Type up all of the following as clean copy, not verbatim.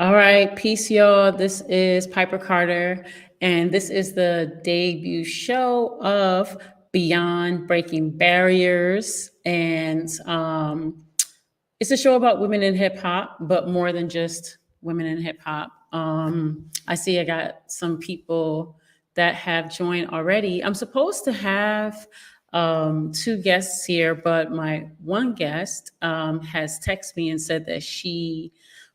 All right, peace, y'all. This is Piper Carter, and this is the debut show of Beyond Breaking Barriers. And it's a show about women in hip hop, but more than just women in hip hop. I see I got some people that have joined already. I'm supposed to have two guests here, but my one guest has texted me and said that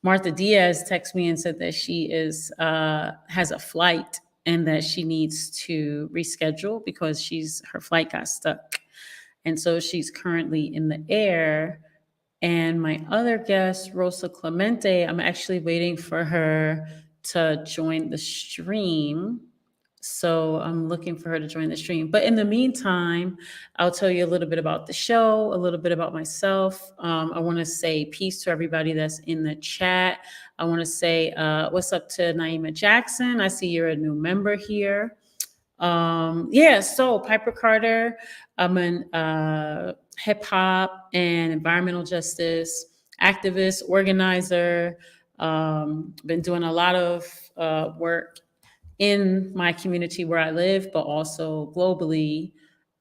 Martha Diaz, texted me and said that she is has a flight and that she needs to reschedule because her flight got stuck, and so she's currently in the air. And my other guest, Rosa Clemente, I'm actually waiting for her to join the stream. So I'm looking for her to join the stream. But in the meantime, I'll tell you a little bit about the show, a little bit about myself. I want to say peace to everybody that's in the chat. I want to say what's up to Naima Jackson. I see you're a new member here. So Piper Carter, I'm an hip hop and environmental justice activist, organizer. Been doing a lot of work in my community where I live, but also globally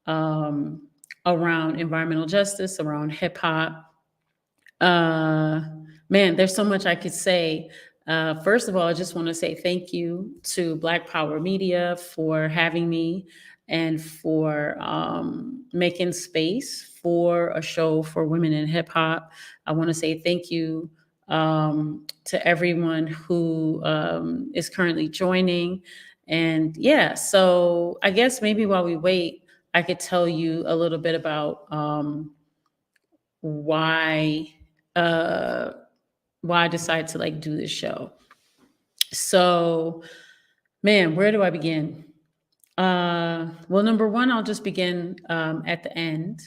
um, around environmental justice, around hip hop. Uh, Man, there's so much I could say. First of all, I just want to say thank you to Black Power Media for having me and for making space for a show for women in hip hop. I want to say thank you to everyone who is currently joining. And yeah, so I guess maybe while we wait, I could tell you a little bit about why uh why I decided to like do this show. So, man, where do I begin? Well, number one, I'll just begin at the end,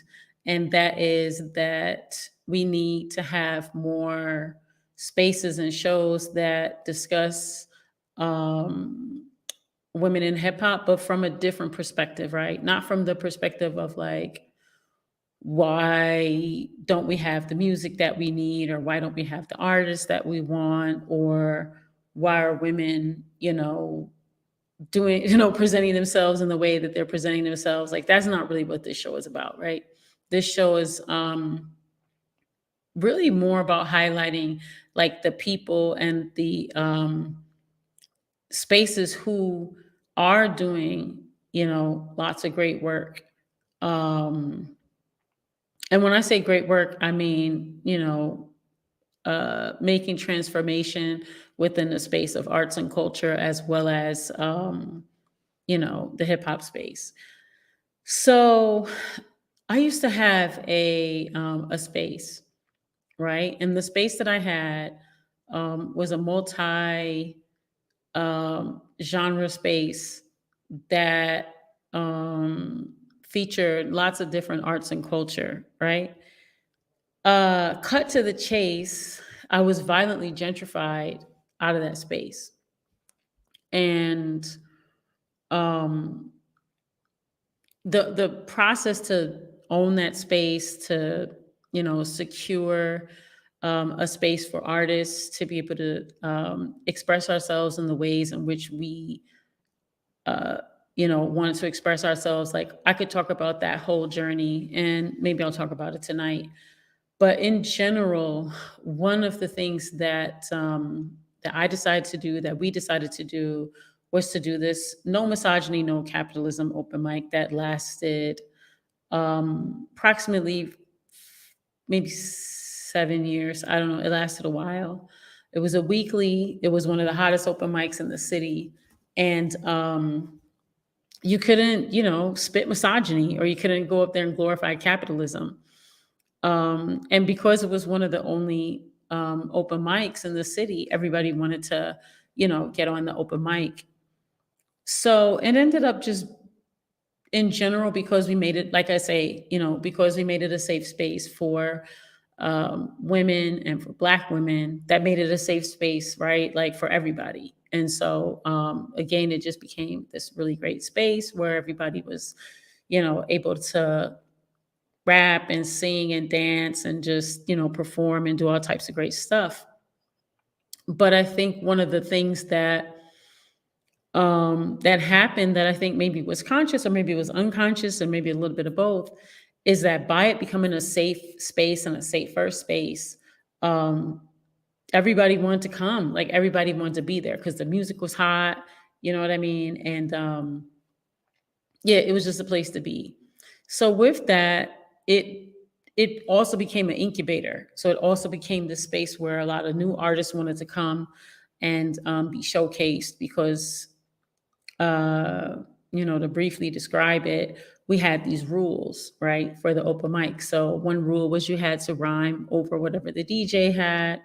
and that is that we need to have more spaces and shows that discuss um, women in hip hop, but from a different perspective, right? Not from the perspective of like, why don't we have the music that we need, or why don't we have the artists that we want, or why are women doing presenting themselves in the way that they're presenting themselves. Like, that's not really what this show is about, right? This show is really more about highlighting like the people and the spaces who are doing lots of great work. Um and when I say great work, I mean, making transformation within the space of arts and culture, as well as, the hip hop space. So I used to have a space, right? And the space that I had was a multi genre space that featured lots of different arts and culture, right? Cut to the chase, I was violently gentrified out of that space. And um, the process to own that space, to secure a space for artists to be able to express ourselves in the ways in which we uh, wanted to express ourselves. Like, I could talk about that whole journey, and maybe I'll talk about it tonight. But in general, one of the things that I decided to do, that we decided to do, was to do this no misogyny, no capitalism open mic that lasted approximately maybe 7 years. I don't know. It lasted a while. It was a weekly. It was one of the hottest open mics in the city, and you couldn't, spit misogyny, or you couldn't go up there and glorify capitalism. And because it was one of the only open mics in the city, everybody wanted to, get on the open mic. So it ended up just, in general, because we made it, like I say, because we made it a safe space for women and for Black women, that made it a safe space, right? Like, for everybody. And so, again, it just became this really great space where everybody was, able to rap and sing and dance and just, perform and do all types of great stuff. But I think one of the things that happened, that I think maybe was conscious or maybe it was unconscious or maybe a little bit of both, is that by it becoming a safe space and a safer space, um, everybody wanted to come. Like, everybody wanted to be there because the music was hot. You know what I mean? And yeah, it was just a place to be. So with that, it also became an incubator. So it also became the space where a lot of new artists wanted to come and be showcased because uh, to briefly describe it, we had these rules, right, for the open mic. So one rule was you had to rhyme over whatever the DJ had.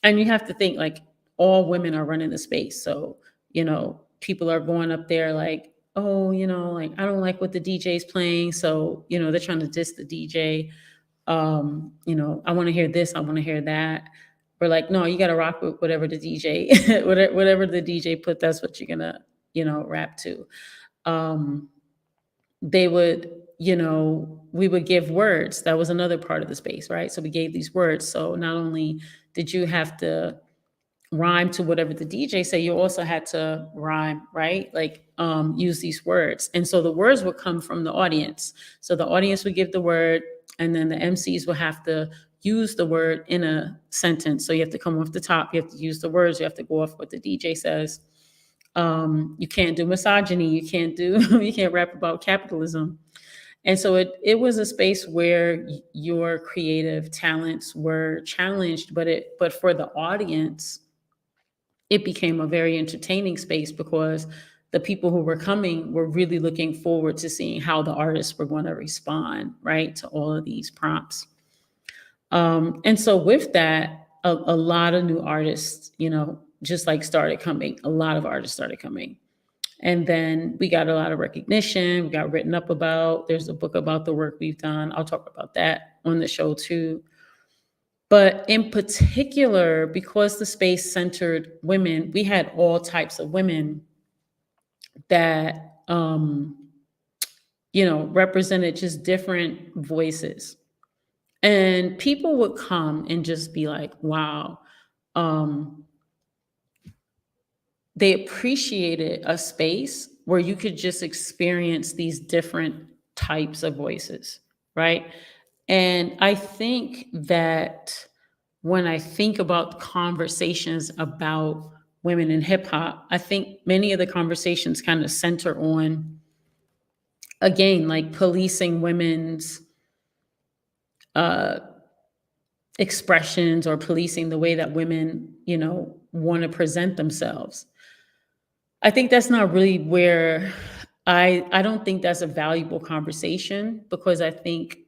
And you have to think, like, all women are running the space. So, people are going up there like, oh, like, I don't like what the DJ's playing. So, they're trying to diss the DJ. I want to hear this, I want to hear that. We're like, no, you got to rock with whatever the DJ, whatever the DJ put, that's what you're gonna, rap to. Um, they would, we would give words. That was another part of the space, right? So we gave these words. So not only did you have to rhyme to whatever the DJ say, you also had to rhyme, right? Like use these words. And so the words would come from the audience. So the audience would give the word, and then the MCs would have to use the word in a sentence. So you have to come off the top, you have to use the words, you have to go off what the DJ says. You can't do misogyny, you can't do you can't rap about capitalism. And so it was a space where your creative talents were challenged, but for the audience, it became a very entertaining space because the people who were coming were really looking forward to seeing how the artists were going to respond, right, to all of these prompts. And so with that, a lot of new artists, just like started coming. A lot of artists started coming. And then we got a lot of recognition. We got written up about. There's a book about the work we've done. I'll talk about that on the show too. But in particular, because the space centered women, we had all types of women that represented just different voices. And people would come and just be like, wow. Um, they appreciated a space where you could just experience these different types of voices, right? And I think that when I think about conversations about women in hip hop, I think many of the conversations kind of center on, again, like policing women's uh, expressions or policing the way that women, want to present themselves. I think that's not really where I don't think that's a valuable conversation because I think,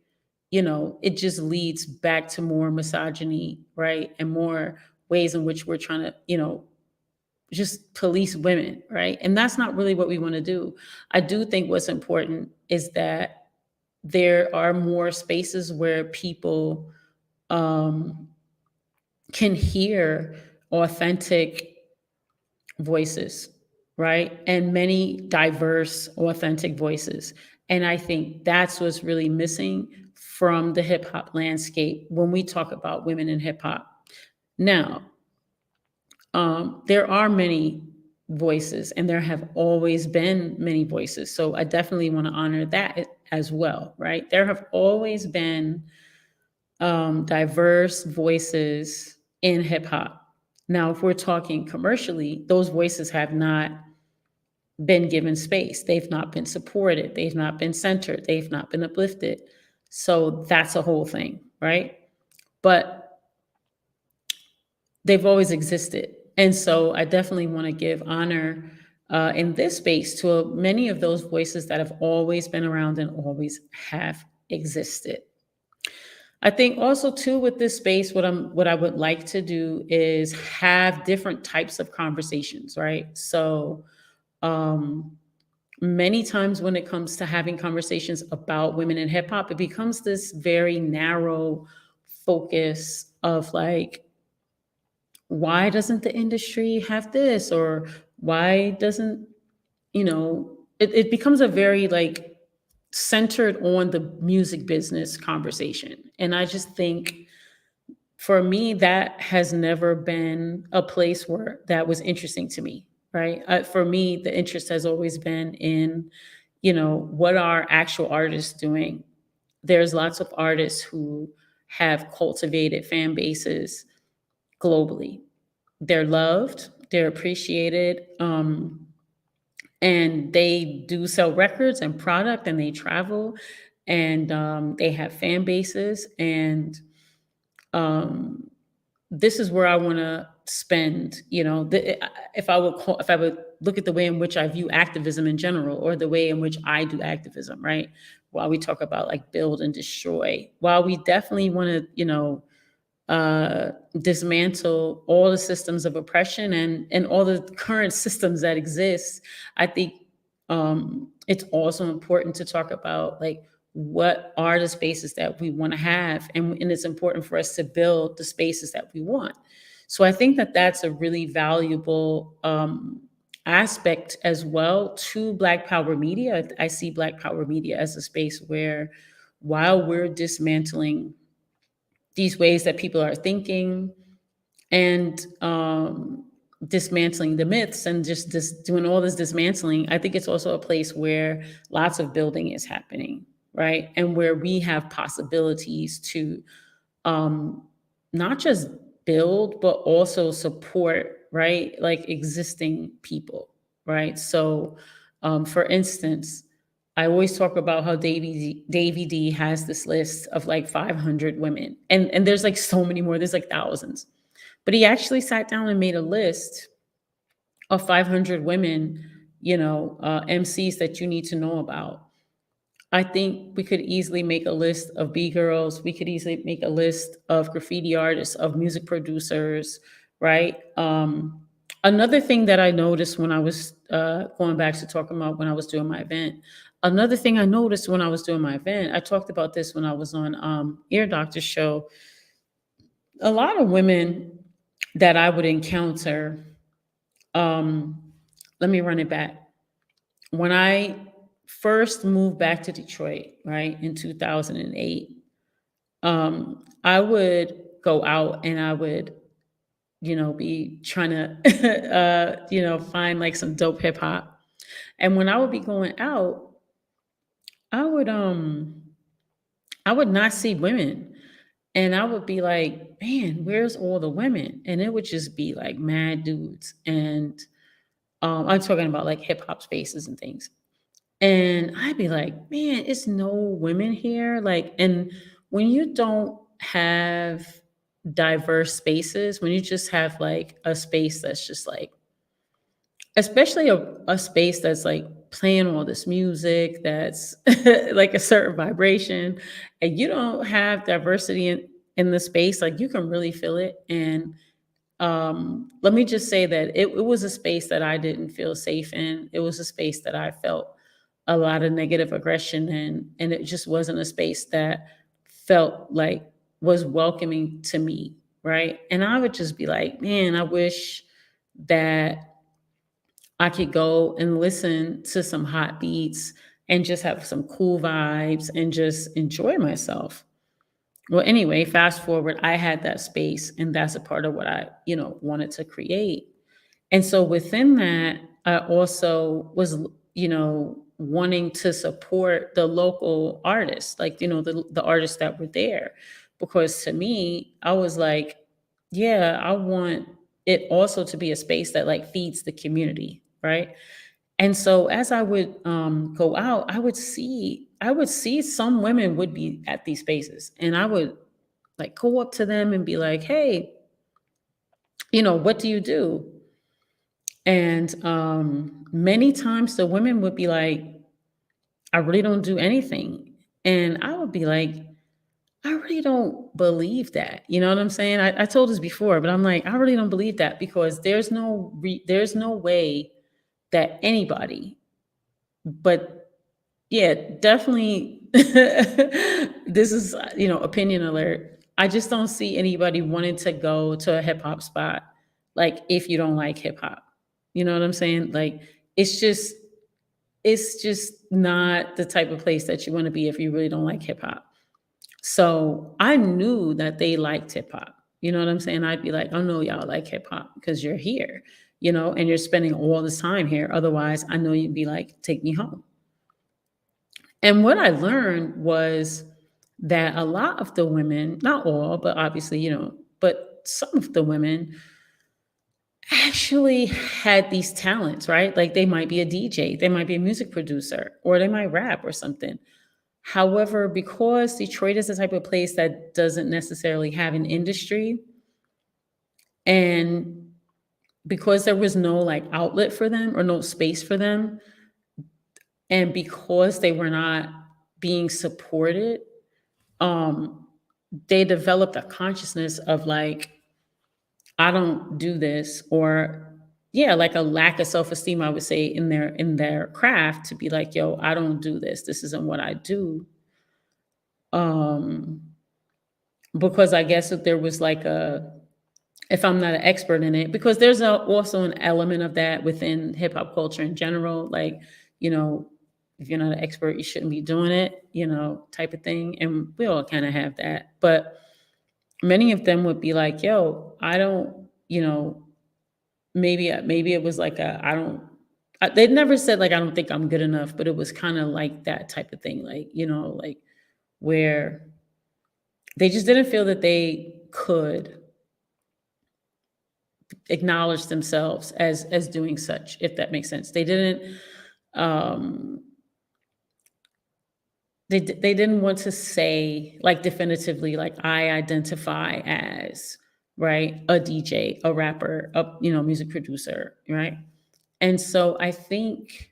it just leads back to more misogyny, right? And more ways in which we're trying to, just police women, right? And that's not really what we want to do. I do think what's important is that there are more spaces where people um, can hear authentic voices, right? And many diverse, authentic voices. And I think that's what's really missing from the hip hop landscape when we talk about women in hip hop. Now, there are many voices, and there have always been many voices. So I definitely want to honor that as well, right? There have always been diverse voices in hip hop. Now, if we're talking commercially, those voices have not been given space. They've not been supported. They've not been centered. They've not been uplifted. So that's a whole thing, right? But they've always existed. And so I definitely want to give honor in this space to many of those voices that have always been around and always have existed. I think also too with this space, what I would like to do is have different types of conversations, right? So um, many times when it comes to having conversations about women in hip hop, it becomes this very narrow focus of like, why doesn't the industry have this? Or why doesn't, it becomes a very like centered on the music business conversation. And I just think for me, that has never been a place where that was interesting to me, right? For me, the interest has always been in, what are actual artists doing? There's lots of artists who have cultivated fan bases globally. They're loved, they're appreciated, and they do sell records and product, and they travel, and they have fan bases, and um, this is where I want to spend, if I would look at the way in which I view activism in general, or the way in which I do activism, right? While we talk about like build and destroy, while we definitely want to, dismantle all the systems of oppression and all the current systems that exist, I think it's also important to talk about like what are the spaces that we want to have, and it's important for us to build the spaces that we want. So I think that that's a really valuable aspect as well to Black Power media. I see Black Power media as a space where, while we're dismantling these ways that people are thinking, and dismantling the myths, and just doing all this dismantling, I think it's also a place where lots of building is happening, right? And where we have possibilities to um, not just build, but also support, right? Like existing people, right? So, for instance, I always talk about how Davy D has this list of like 500 women, and there's like so many more. There's like thousands, but he actually sat down and made a list of 500 women, MCs that you need to know about. I think we could easily make a list of B girls. We could easily make a list of graffiti artists, of music producers, right? Another thing that I noticed when I was going back to talking about when I was doing my event, another thing I noticed when I was doing my event, I talked about this when I was on Ear Doctor's show. A lot of women that I would encounter, um, let me run it back. When I first moved back to Detroit, right, in 2008, I would go out and I would, be trying to, find like some dope hip hop. And when I would be going out, I would, um, I would not see women. And I would be like, man, where's all the women? And it would just be like mad dudes. And I'm talking about like hip hop spaces and things. And I'd be like, man, it's no women here. Like, and when you don't have diverse spaces, when you just have like a space that's just like, especially a space that's like playing all this music that's like a certain vibration, and you don't have diversity in the space, like you can really feel it. And let me just say that it was a space that I didn't feel safe in. It was a space that I felt a lot of negative aggression in, and it just wasn't a space that felt like was welcoming to me, right? And I would just be like, man, I wish that I could go and listen to some hot beats and just have some cool vibes and just enjoy myself. Well, anyway, fast forward, I had that space, and that's a part of what I, wanted to create. And so within that, I also was, wanting to support the local artists, like, the artists that were there. Because to me, I was like, yeah, I want it also to be a space that like feeds the community, right? And so as I would go out, I would see some women would be at these spaces, and I would like go up to them and be like, hey, what do you do? And many times the women would be like, I really don't do anything. And I would be like, I really don't believe that. You know what I'm saying? I told this before, but I'm like, I really don't believe that, because there's no way that anybody, but yeah, definitely, this is, opinion alert. I just don't see anybody wanting to go to a hip hop spot, like if you don't like hip hop. You know what I'm saying? Like it's just it's just not the type of place that you want to be if you really don't like hip hop. So I knew that they liked hip hop. You know what I'm saying? I'd be like, "Oh no, y'all like hip hop because you're here, you know, and you're spending all this time here. Otherwise, I know you'd be like, take me home." And what I learned was that a lot of the women, not all, but obviously, but some of the women actually had these talents, right? Like they might be a DJ, they might be a music producer, or they might rap or something. However, because Detroit is the type of place that doesn't necessarily have an industry, and because there was no like outlet for them or no space for them, and because they were not being supported, um, they developed a consciousness of like, I don't do this, or yeah, like a lack of self-esteem, I would say, in their craft, to be like, yo, I don't do this. This isn't what I do. Um, because I guess if there was like a if I'm not an expert in it, because there's also an element of that within hip hop culture in general, like, you know, if you're not an expert, you shouldn't be doing it, type of thing. And we all kind of have that. But many of them would be like, yo, I don't, maybe it was like a, I don't, they'd never said like, I don't think I'm good enough, but it was kind of like that type of thing. Like, like where they just didn't feel that they could acknowledge themselves as doing such, if that makes sense. Um they didn't want to say like definitively like, I identify as, right, a DJ, a rapper, a music producer, right? And so I think,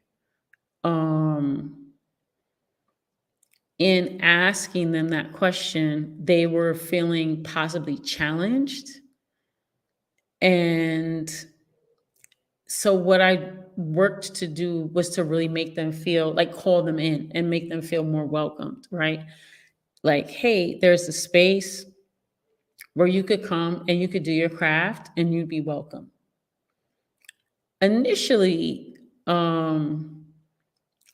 um in asking them that question, they were feeling possibly challenged. And so what I worked to do was to really make them feel like, call them in and make them feel more welcomed, right? Like, hey, there's a space where you could come and you could do your craft and you'd be welcome. Initially, I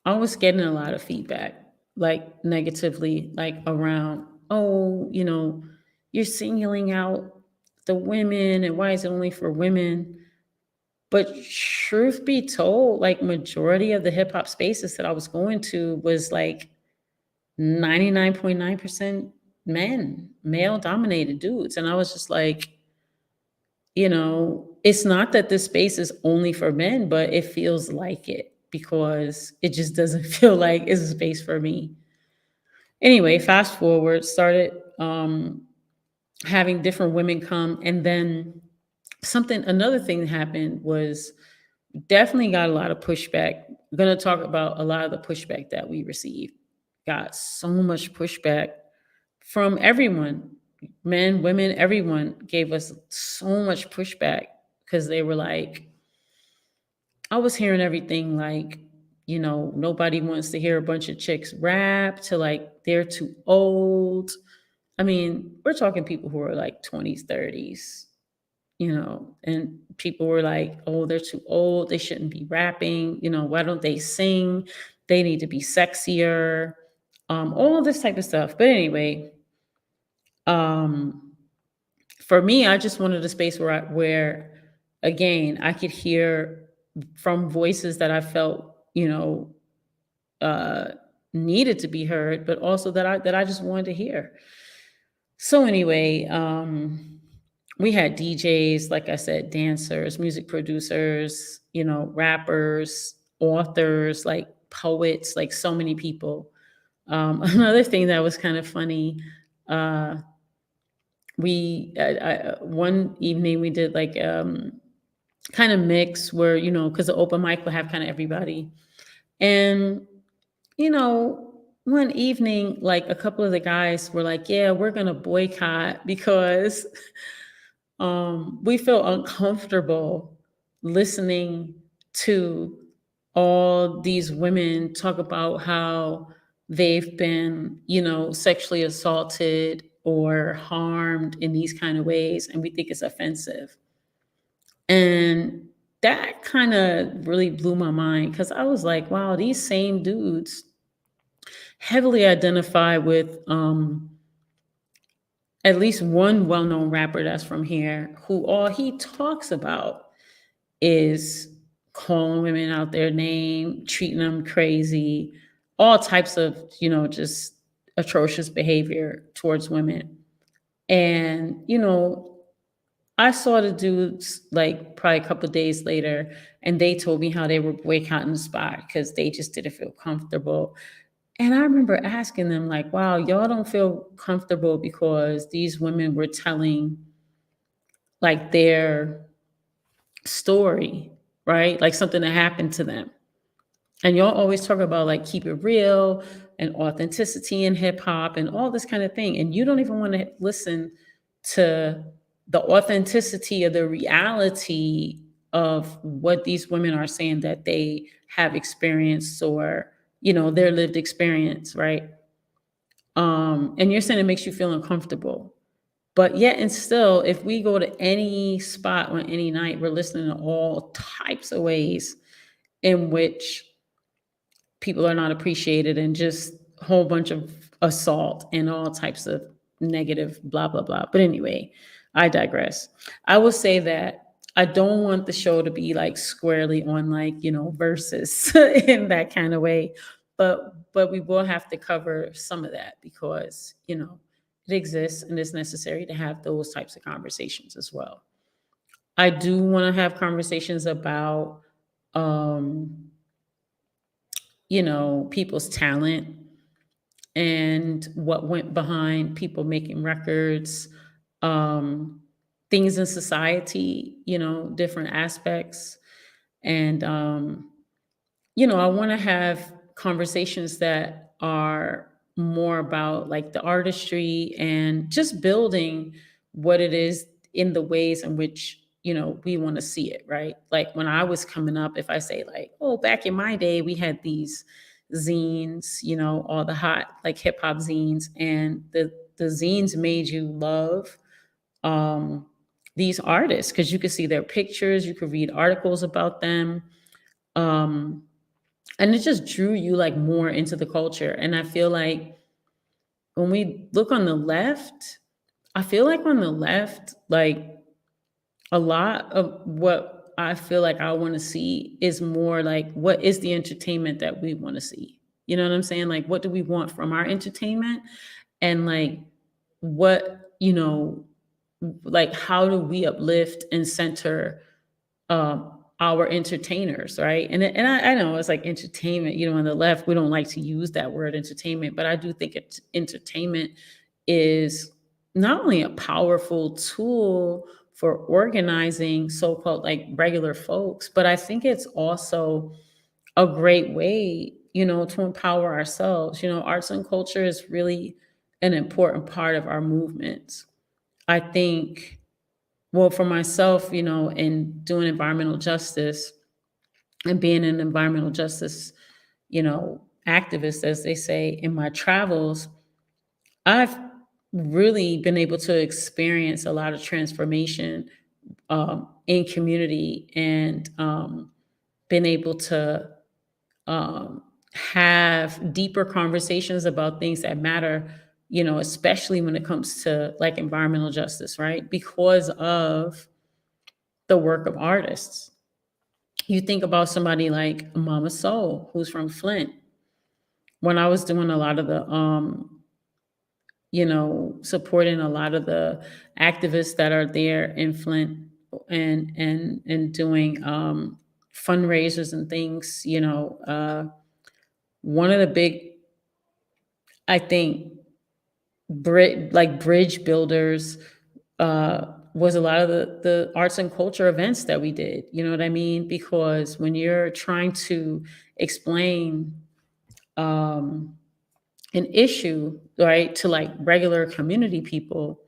was getting a lot of feedback, like negatively, like around, oh, you're singling out the women, and why is it only for women? But truth be told, like majority of the hip hop spaces that I was going to was like 99.9% men, male dominated dudes. And I was just like, it's not that this space is only for men, but it feels like it because it just doesn't feel like it's a space for me. Anyway, fast forward, started having different women come. And then another thing that happened was, definitely got a lot of pushback. I'm going to talk about a lot of the pushback that we received. Got so much pushback from everyone, men, women, everyone gave us so much pushback because they were like, I was hearing everything like, nobody wants to hear a bunch of chicks rap, to like, they're too old. I mean, we're talking people who are like 20s, 30s, and people were like, oh, they're too old. They shouldn't be rapping. Why don't they sing? They need to be sexier. All this type of stuff. But anyway, um, for me, I just wanted a space where again, I could hear from voices that I felt, uh, needed to be heard, but also that I just wanted to hear. So anyway, we had DJs, like I said, dancers, music producers, rappers, authors, like poets, like so many people. Another thing that was kind of funny, uh, one evening we did like kind of mix where, because the open mic would have kind of everybody. And, one evening, like a couple of the guys were like, yeah, we're going to boycott because we feel uncomfortable listening to all these women talk about how they've been, sexually assaulted or harmed in these kind of ways. And we think it's offensive. And that kind of really blew my mind because I was like, wow, these same dudes heavily identify with at least one well-known rapper that's from here who all he talks about is calling women out their name, treating them crazy, all types of, just atrocious behavior towards women. And, I saw the dudes like probably a couple of days later, and they told me how they were boycotting the spot because they just didn't feel comfortable. And I remember asking them, like, wow, y'all don't feel comfortable because these women were telling like their story, right? Like something that happened to them. And y'all always talk about like keep it real and authenticity in hip hop and all this kind of thing. And you don't even want to listen to the authenticity of the reality of what these women are saying that they have experienced, or, their lived experience, right? And you're saying it makes you feel uncomfortable. But yet and still, if we go to any spot on any night, we're listening to all types of ways in which people are not appreciated, and just a whole bunch of assault and all types of negative blah blah blah. But anyway, I digress. I will say that I don't want the show to be like squarely on like, verses in that kind of way. But we will have to cover some of that because, it exists and it's necessary to have those types of conversations as well. I do want to have conversations about um people's talent and what went behind people making records, um, things in society, different aspects. And, I want to have conversations that are more about like the artistry and just building what it is in the ways in which, we want to see it, right? Like when I was coming up, if I say like, oh, back in my day, we had these zines, all the hot like hip hop zines, and the zines made you love um these artists because you could see their pictures, you could read articles about them. Um and it just drew you like more into the culture. And I feel like when we look on the left, I feel like on the left, like a lot of what I feel like I want to see is more like what is the entertainment that we want to see? You know what I'm saying? Like what do we want from our entertainment? And like what, like how do we uplift and center our entertainers, right? And I know it's like entertainment. On the left, we don't like to use that word entertainment, but I do think entertainment is not only a powerful tool for organizing so-called like regular folks, but I think it's also a great way, to empower ourselves. Arts and culture is really an important part of our movements. I think, well, for myself, in doing environmental justice and being an environmental justice, activist, as they say, in my travels, I've really been able to experience a lot of transformation in community, and been able to um, have deeper conversations about things that matter, especially when it comes to like environmental justice, right? Because of the work of artists. You think about somebody like Mama Soul, who's from Flint. When I was doing a lot of the, supporting a lot of the activists that are there in Flint, and doing fundraisers and things, one of the big, I think, bridge builders was a lot of the arts and culture events that we did. You know what I mean? Because when you're trying to explain um, an issue, right, to like regular community people,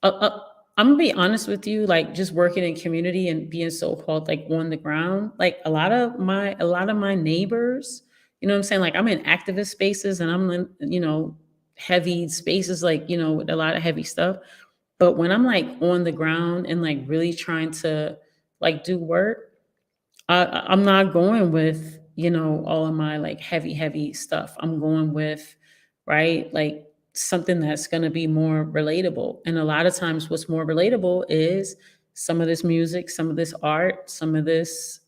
I'm gonna be honest with you, like just working in community and being so called like on the ground, like a lot of my neighbors, what I'm saying? Like I'm in activist spaces and I'm in, heavy spaces, like, with a lot of heavy stuff. But when I'm like on the ground and like really trying to like do work, I'm not going with, all of my like heavy, heavy stuff. I'm going with, right, like something that's going to be more relatable. And a lot of times, what's more relatable is some of this music, some of this art, some of this,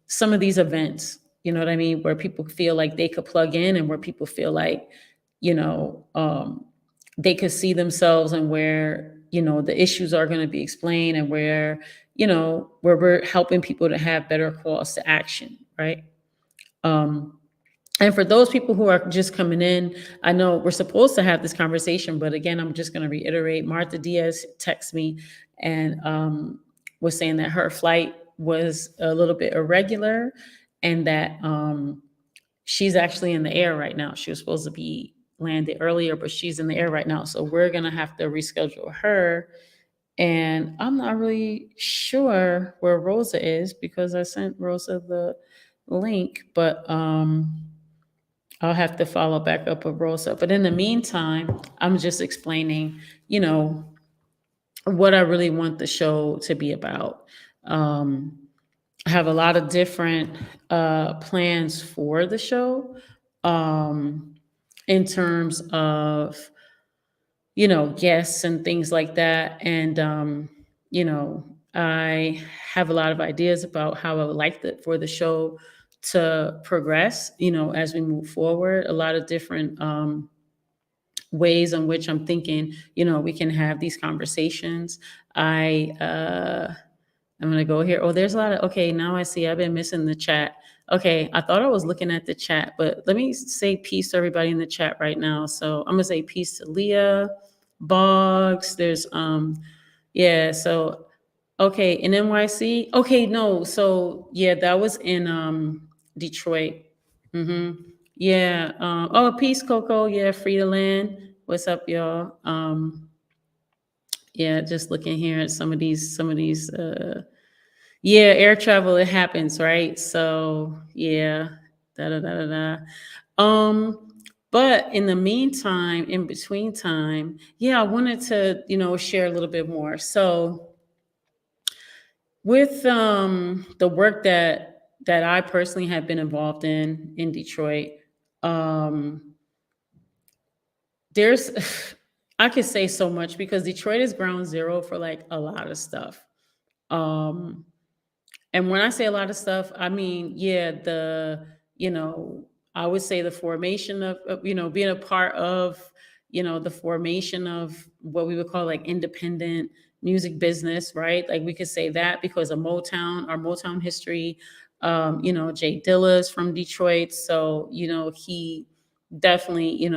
some of these events, you know what I mean, where people feel like they could plug in, and where people feel like, you know, they could see themselves, and where, the issues are going to be explained, and where, where we're helping people to have better calls to action, right? Um, and for those people who are just coming in, I know we're supposed to have this conversation, but again, I'm just going to reiterate. Martha Diaz texted me and was saying that her flight was a little bit irregular, and that she's actually in the air right now. She was supposed to be landed earlier, but she's in the air right now. So we're going to have to reschedule her. And I'm not really sure where Rosa is, because I sent Rosa the link, but I'll have to follow back up with Rosa. But in the meantime, I'm just explaining, what I really want the show to be about. Um, I have a lot of different plans for the show, in terms of, guests and things like that. And, I have a lot of ideas about how I would like for the show to progress, as we move forward. A lot of different ways in which I'm thinking, we can have these conversations. I'm gonna go here. Oh, there's a lot of, okay, now I see I've been missing the chat. Okay, I thought I was looking at the chat, but let me say peace to everybody in the chat right now. So I'm gonna say peace to Leah, Boggs. There's yeah, so okay, in NYC. Okay, no, so yeah, that was in Detroit. Mm-hmm. Yeah. Oh, peace, Coco. Yeah, free to land. What's up, y'all? Yeah, just looking here at some of these yeah, air travel, it happens, right? So yeah, da da da da da. But in the meantime, in between time, yeah, I wanted to, share a little bit more. So with the work that I personally have been involved in Detroit, um, there's I could say so much, because Detroit is ground zero for like a lot of stuff. Um, And when I say a lot of stuff, I mean, yeah, you know, I would say the formation of, being a part of, the formation of what we would call like independent music business, right? Like we could say that because of Motown, our Motown history. Jay Dilla's from Detroit. So, he definitely,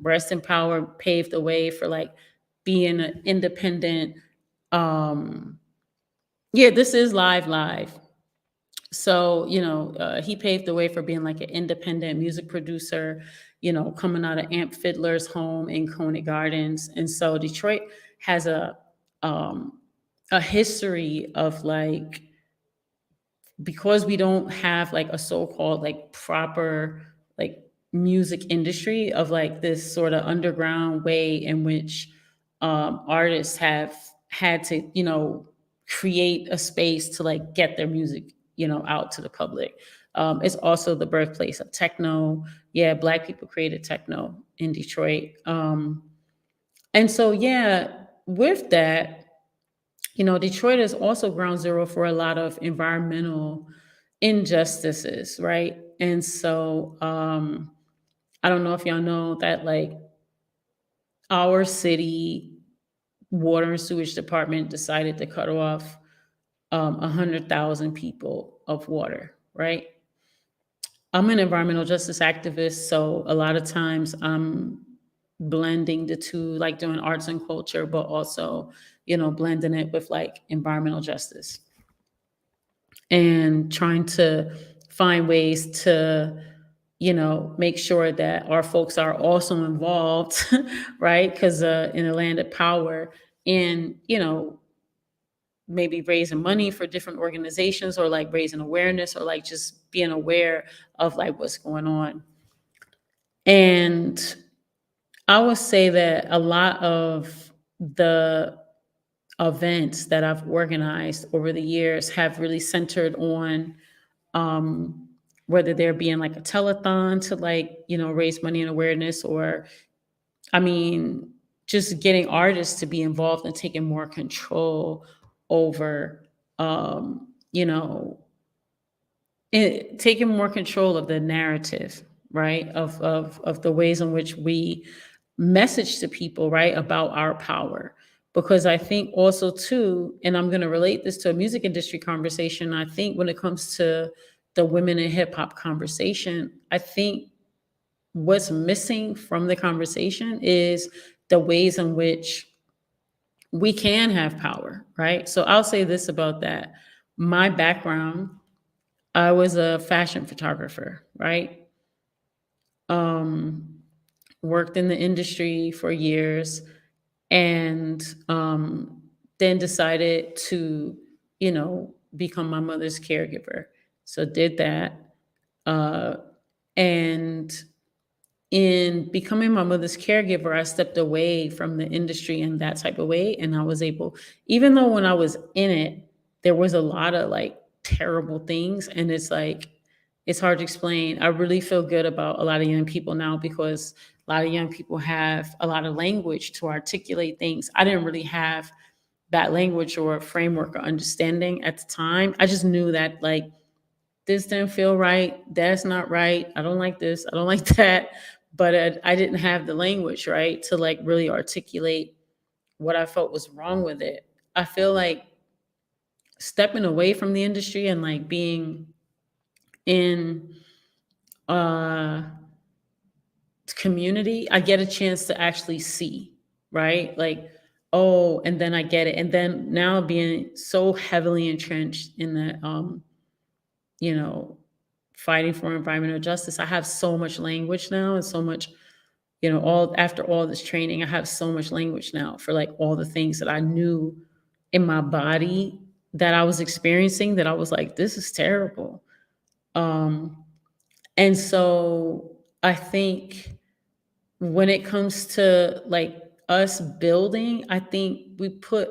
rest in power, paved the way for like being an independent, um, yeah, this is live. So, he paved the way for being like an independent music producer, coming out of Amp Fiddler's home in Coney Gardens. And so Detroit has um, a history of like, because we don't have like a so-called like proper like music industry, of like this sort of underground way in which artists have had to, create a space to like get their music, out to the public. It's also the birthplace of techno. Yeah, Black people created techno in Detroit. And so yeah, with that, Detroit is also ground zero for a lot of environmental injustices, right? And so I don't know if y'all know that like our city water and sewage department decided to cut off 100,000 people of water, right? I'm an environmental justice activist, so a lot of times I'm blending the two, like doing arts and culture, but also, blending it with like environmental justice, and trying to find ways to, make sure that our folks are also involved, right? Because in a land of power, and, maybe raising money for different organizations, or like raising awareness, or like just being aware of like what's going on. And I would say that a lot of the events that I've organized over the years have really centered on, um, whether there being like a telethon to like, raise money and awareness, or I mean, just getting artists to be involved and taking more control over, you know, taking more control of the narrative, right? Of the ways in which we message to people, right, about our power. Because I think also too, and I'm going to relate this to a music industry conversation. I think when it comes to the women in hip hop conversation, I think what's missing from the conversation is the ways in which we can have power, right? So I'll say this about that. My background, I was a fashion photographer, right? Um, Worked in the industry for years, and then decided to, become my mother's caregiver. So did that. Uh, and in becoming my mother's caregiver, I stepped away from the industry in that type of way. And I was able, even though when I was in it, there was a lot of like terrible things. And it's like, it's hard to explain. I really feel good about a lot of young people now because a lot of young people have a lot of language to articulate things. I didn't really have that language or framework or understanding at the time. I just knew that like this didn't feel right. That's not right. I don't like this. I don't like that. But I didn't have the language, right, to like really articulate what I felt was wrong with it. I feel like stepping away from the industry and like being in uh community, I get a chance to actually see, right? Like, oh, and then I get it. And then now being so heavily entrenched in the you know, fighting for environmental justice, I have so much language now and so much, all after all this training, I have so much language now for like all the things that I knew in my body that I was experiencing that I was like, this is terrible. Um, and so I think when it comes to like us building, I think we put,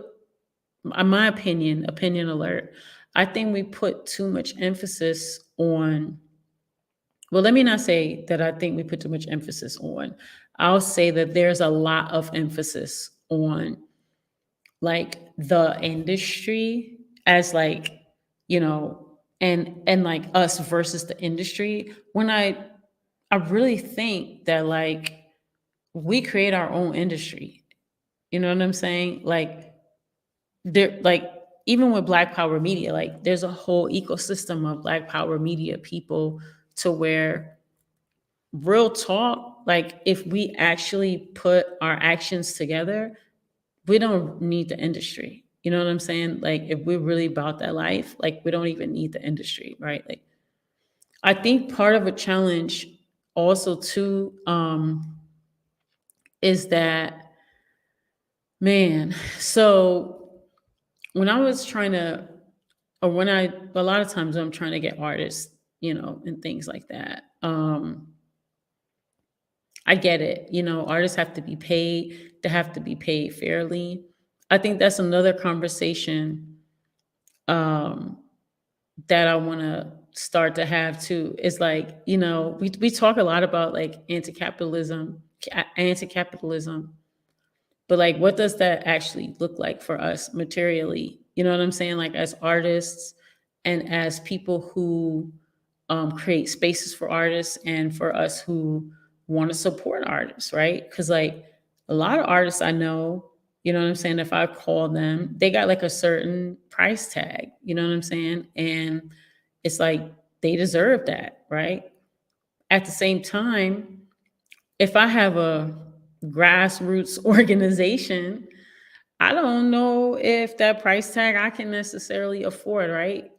in my opinion alert, I think we put too much emphasis on, well, let me not say that I think we put too much emphasis on. I'll say that there's a lot of emphasis on like the industry as like, and like us versus the industry. When I really think that like we create our own industry. You know what I'm saying? Like there, like even with Black Power Media, like there's a whole ecosystem of Black Power Media people to where real talk, like if we actually put our actions together, we don't need the industry. You know what I'm saying? Like if we're really about that life, like we don't even need the industry, right? Like I think part of a challenge also too is that, man, so when I was trying to, or when I, a lot of times when I'm trying to get artists, and things like that. I get it. Artists have to be paid. They have to be paid fairly. I think that's another conversation um, that I want to start to have too. Is like, we talk a lot about like anti-capitalism, but like, what does that actually look like for us materially? You know what I'm saying? Like as artists and as people who create spaces for artists and for us who want to support artists, right? Because like a lot of artists I know, you know what I'm saying? If I call them, they got like a certain price tag, you know what I'm saying? And it's like they deserve that, right? At the same time, if I have a grassroots organization, I don't know if that price tag I can necessarily afford, right?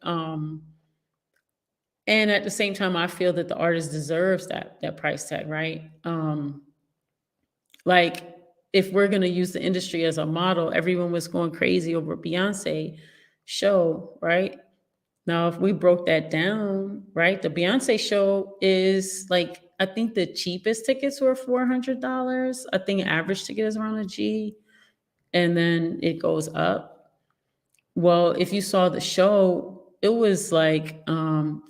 And at the same time, I feel that the artist deserves that price tag, right? Like if we're gonna use the industry as a model, everyone was going crazy over Beyonce show, right? Now, if we broke that down, right, the Beyonce show is like, I think the cheapest tickets were $400. I think average ticket is around a G, and then it goes up. Well, if you saw the show, it was like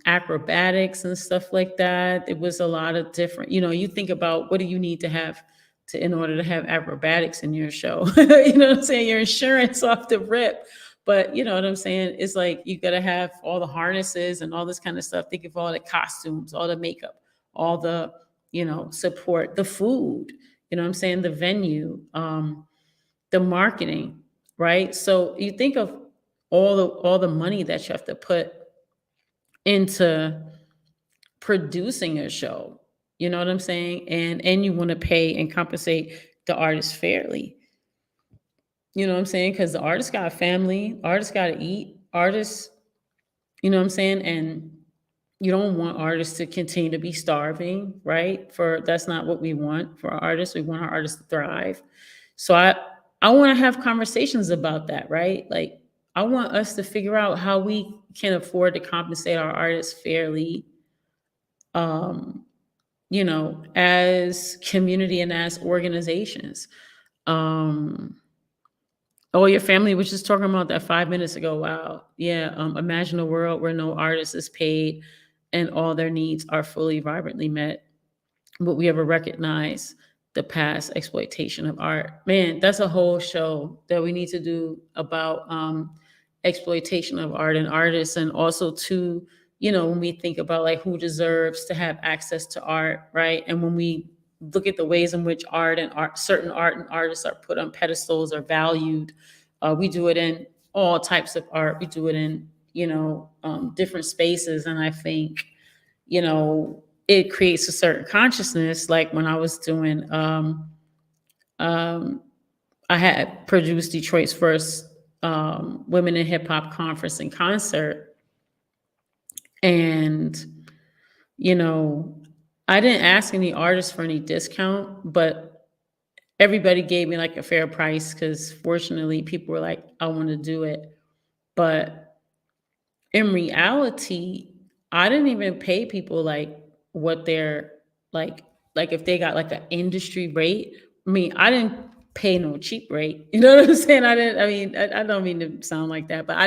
acrobatics and stuff like that. It was a lot of different, you think about what do you need to have to in order to have acrobatics in your show. You know what I'm saying? Your insurance off the rip. But you know what I'm saying? It's like you gotta have all the harnesses and all this kind of stuff. Think of all the costumes, all the makeup, all the, support, the food, you know what I'm saying, the venue, the marketing, right? So you think of all the money that you have to put into producing a show. You know what I'm saying? And you want to pay and compensate the artist fairly. You know what I'm saying? Because the artist got a family, artists got to eat, artists, you know what I'm saying? And you don't want artists to continue to be starving, right? For that's not what we want for our artists. We want our artists to thrive. So I want to have conversations about that, right? Like I want us to figure out how we can afford to compensate our artists fairly, um, as community and as organizations. Um, oh, your family was just talking about that 5 minutes ago. Wow. Yeah. Imagine a world where no artist is paid and all their needs are fully vibrantly met. Would we ever recognize the past exploitation of art? Man, that's a whole show that we need to do about exploitation of art and artists, and also to, when we think about like who deserves to have access to art, right? And when we look at the ways in which certain art and artists are put on pedestals or valued, we do it in all types of art. We do it in, different spaces, and I think, it creates a certain consciousness. Like when I was doing, um, I had produced Detroit's first Women in Hip Hop conference and concert. And, you know, I didn't ask any artists for any discount, but everybody gave me like a fair price because fortunately people were like, I want to do it. But in reality, I didn't even pay people like what they're like like if they got like an industry rate. I mean, I didn't pay no cheap rate. You know what I'm saying? I mean, I don't mean to sound like that, but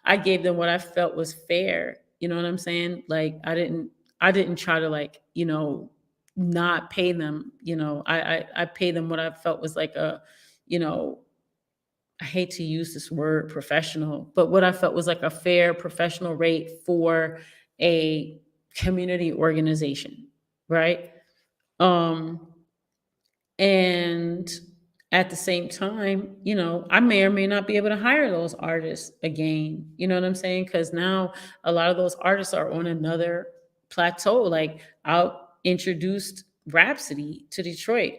I gave them what I felt was fair. You know what I'm saying? Like I didn't try to like, not pay them, I paid them what I felt was like a, you know, I hate to use this word professional, but what I felt was like a fair professional rate for a community organization, right? Um, and at the same time, I may or may not be able to hire those artists again. You know what I'm saying? Because now a lot of those artists are on another plateau. Like I introduced Rhapsody to Detroit.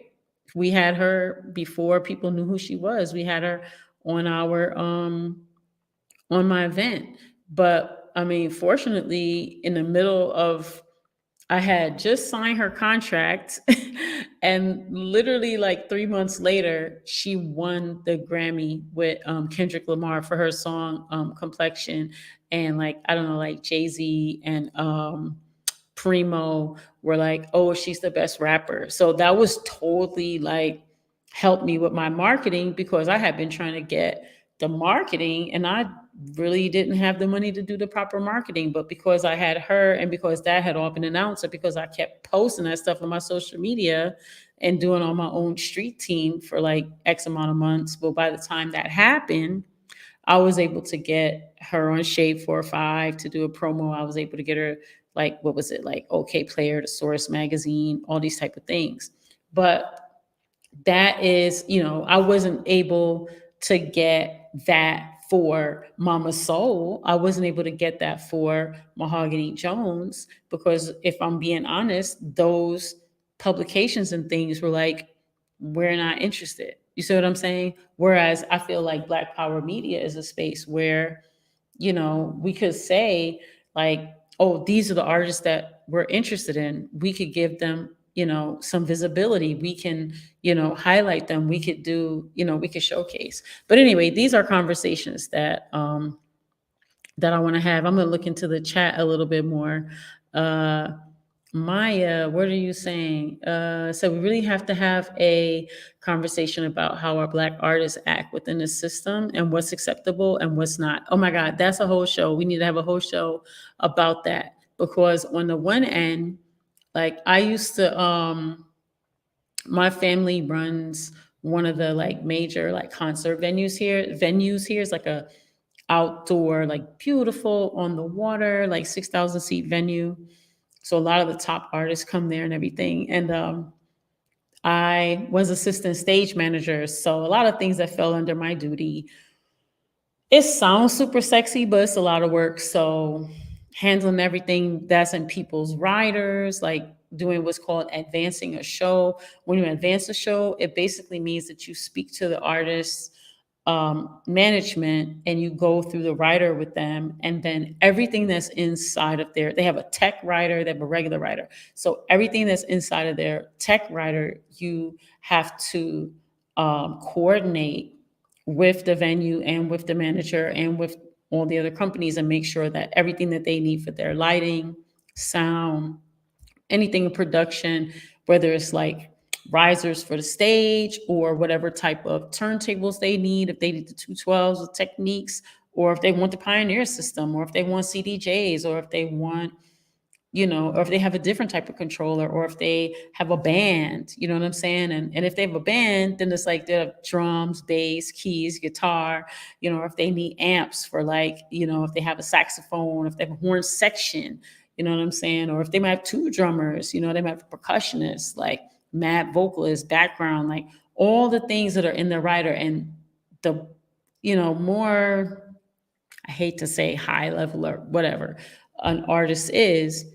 We had her before people knew who she was. We had her on our on my event. But I mean, fortunately, in the middle of I had just signed her contract, and literally like 3 months later, she won the Grammy with Kendrick Lamar for her song "Complexion," and like I don't know, like Jay-Z and Primo were like, "Oh, she's the best rapper." So that was totally like helped me with my marketing because I had been trying to get the marketing and I really didn't have the money to do the proper marketing. But because I had her and because that had all been announced, and because I kept posting that stuff on my social media and doing on my own street team for like X amount of months. But by the time that happened, I was able to get her on Shade 4 or 5 to do a promo. I was able to get her like what was it like OK Player, the Source magazine, all these type of things. But that is, I wasn't able to get that for Mama Soul. I wasn't able to get that for Mahogany Jones because if I'm being honest, those publications and things were like, we're not interested. You see what I'm saying? Whereas I feel like Black Power Media is a space where, we could say like, oh, these are the artists that we're interested in. We could give them, some visibility. We can, highlight them. We could do, we could showcase. But anyway, these are conversations that I want to have. I'm going to look into the chat a little bit more. Uh, Maya, what are you saying? So we really have to have a conversation about how our Black artists act within the system and what's acceptable and what's not. Oh my God, that's a whole show. We need to have a whole show about that, because on the one end, like I used to, my family runs one of the like major like concert venues here. Venues here is like a outdoor, like beautiful on the water, like 6,000 seat venue. So a lot of the top artists come there and everything. And I was assistant stage manager. So a lot of things that fell under my duty. It sounds super sexy, but it's a lot of work. So handling everything that's in people's riders, like doing what's called advancing a show. When you advance a show, it basically means that you speak to the artist management and you go through the writer with them, and then everything that's inside of there, they have a tech writer, they have a regular writer. So everything that's inside of their tech writer, you have to coordinate with the venue and with the manager and with all the other companies and make sure that everything that they need for their lighting, sound, anything in production, whether it's like risers for the stage or whatever type of turntables they need, if they need the 212s with techniques, or if they want the Pioneer system, or if they want CDJs, or if they want, or if they have a different type of controller, or if they have a band, you know what I'm saying? And if they have a band, then it's like they have drums, bass, keys, guitar, or if they need amps for like, if they have a saxophone, if they have a horn section, you know what I'm saying? Or if they might have two drummers, they might have a percussionist, like mad vocalist, background, like all the things that are in the writer. And the, more, I hate to say high level or whatever an artist is,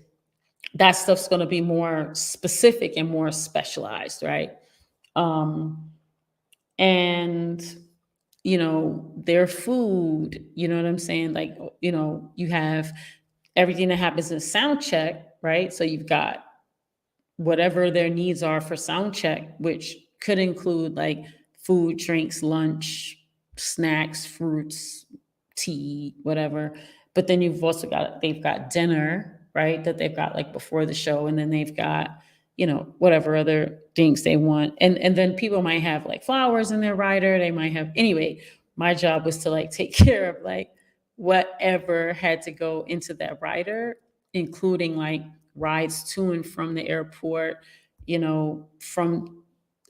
that stuff's going to be more specific and more specialized, right? Um, and their food, you know what I'm saying? Like, you have everything that happens in sound check, right? So you've got whatever their needs are for sound check, which could include like food, drinks, lunch, snacks, fruits, tea, whatever. But then they've got dinner, right? That they've got like before the show. And then they've got, whatever other things they want. And then people might have like flowers in their rider. They might have, anyway, my job was to like take care of like whatever had to go into that rider, including like rides to and from the airport, from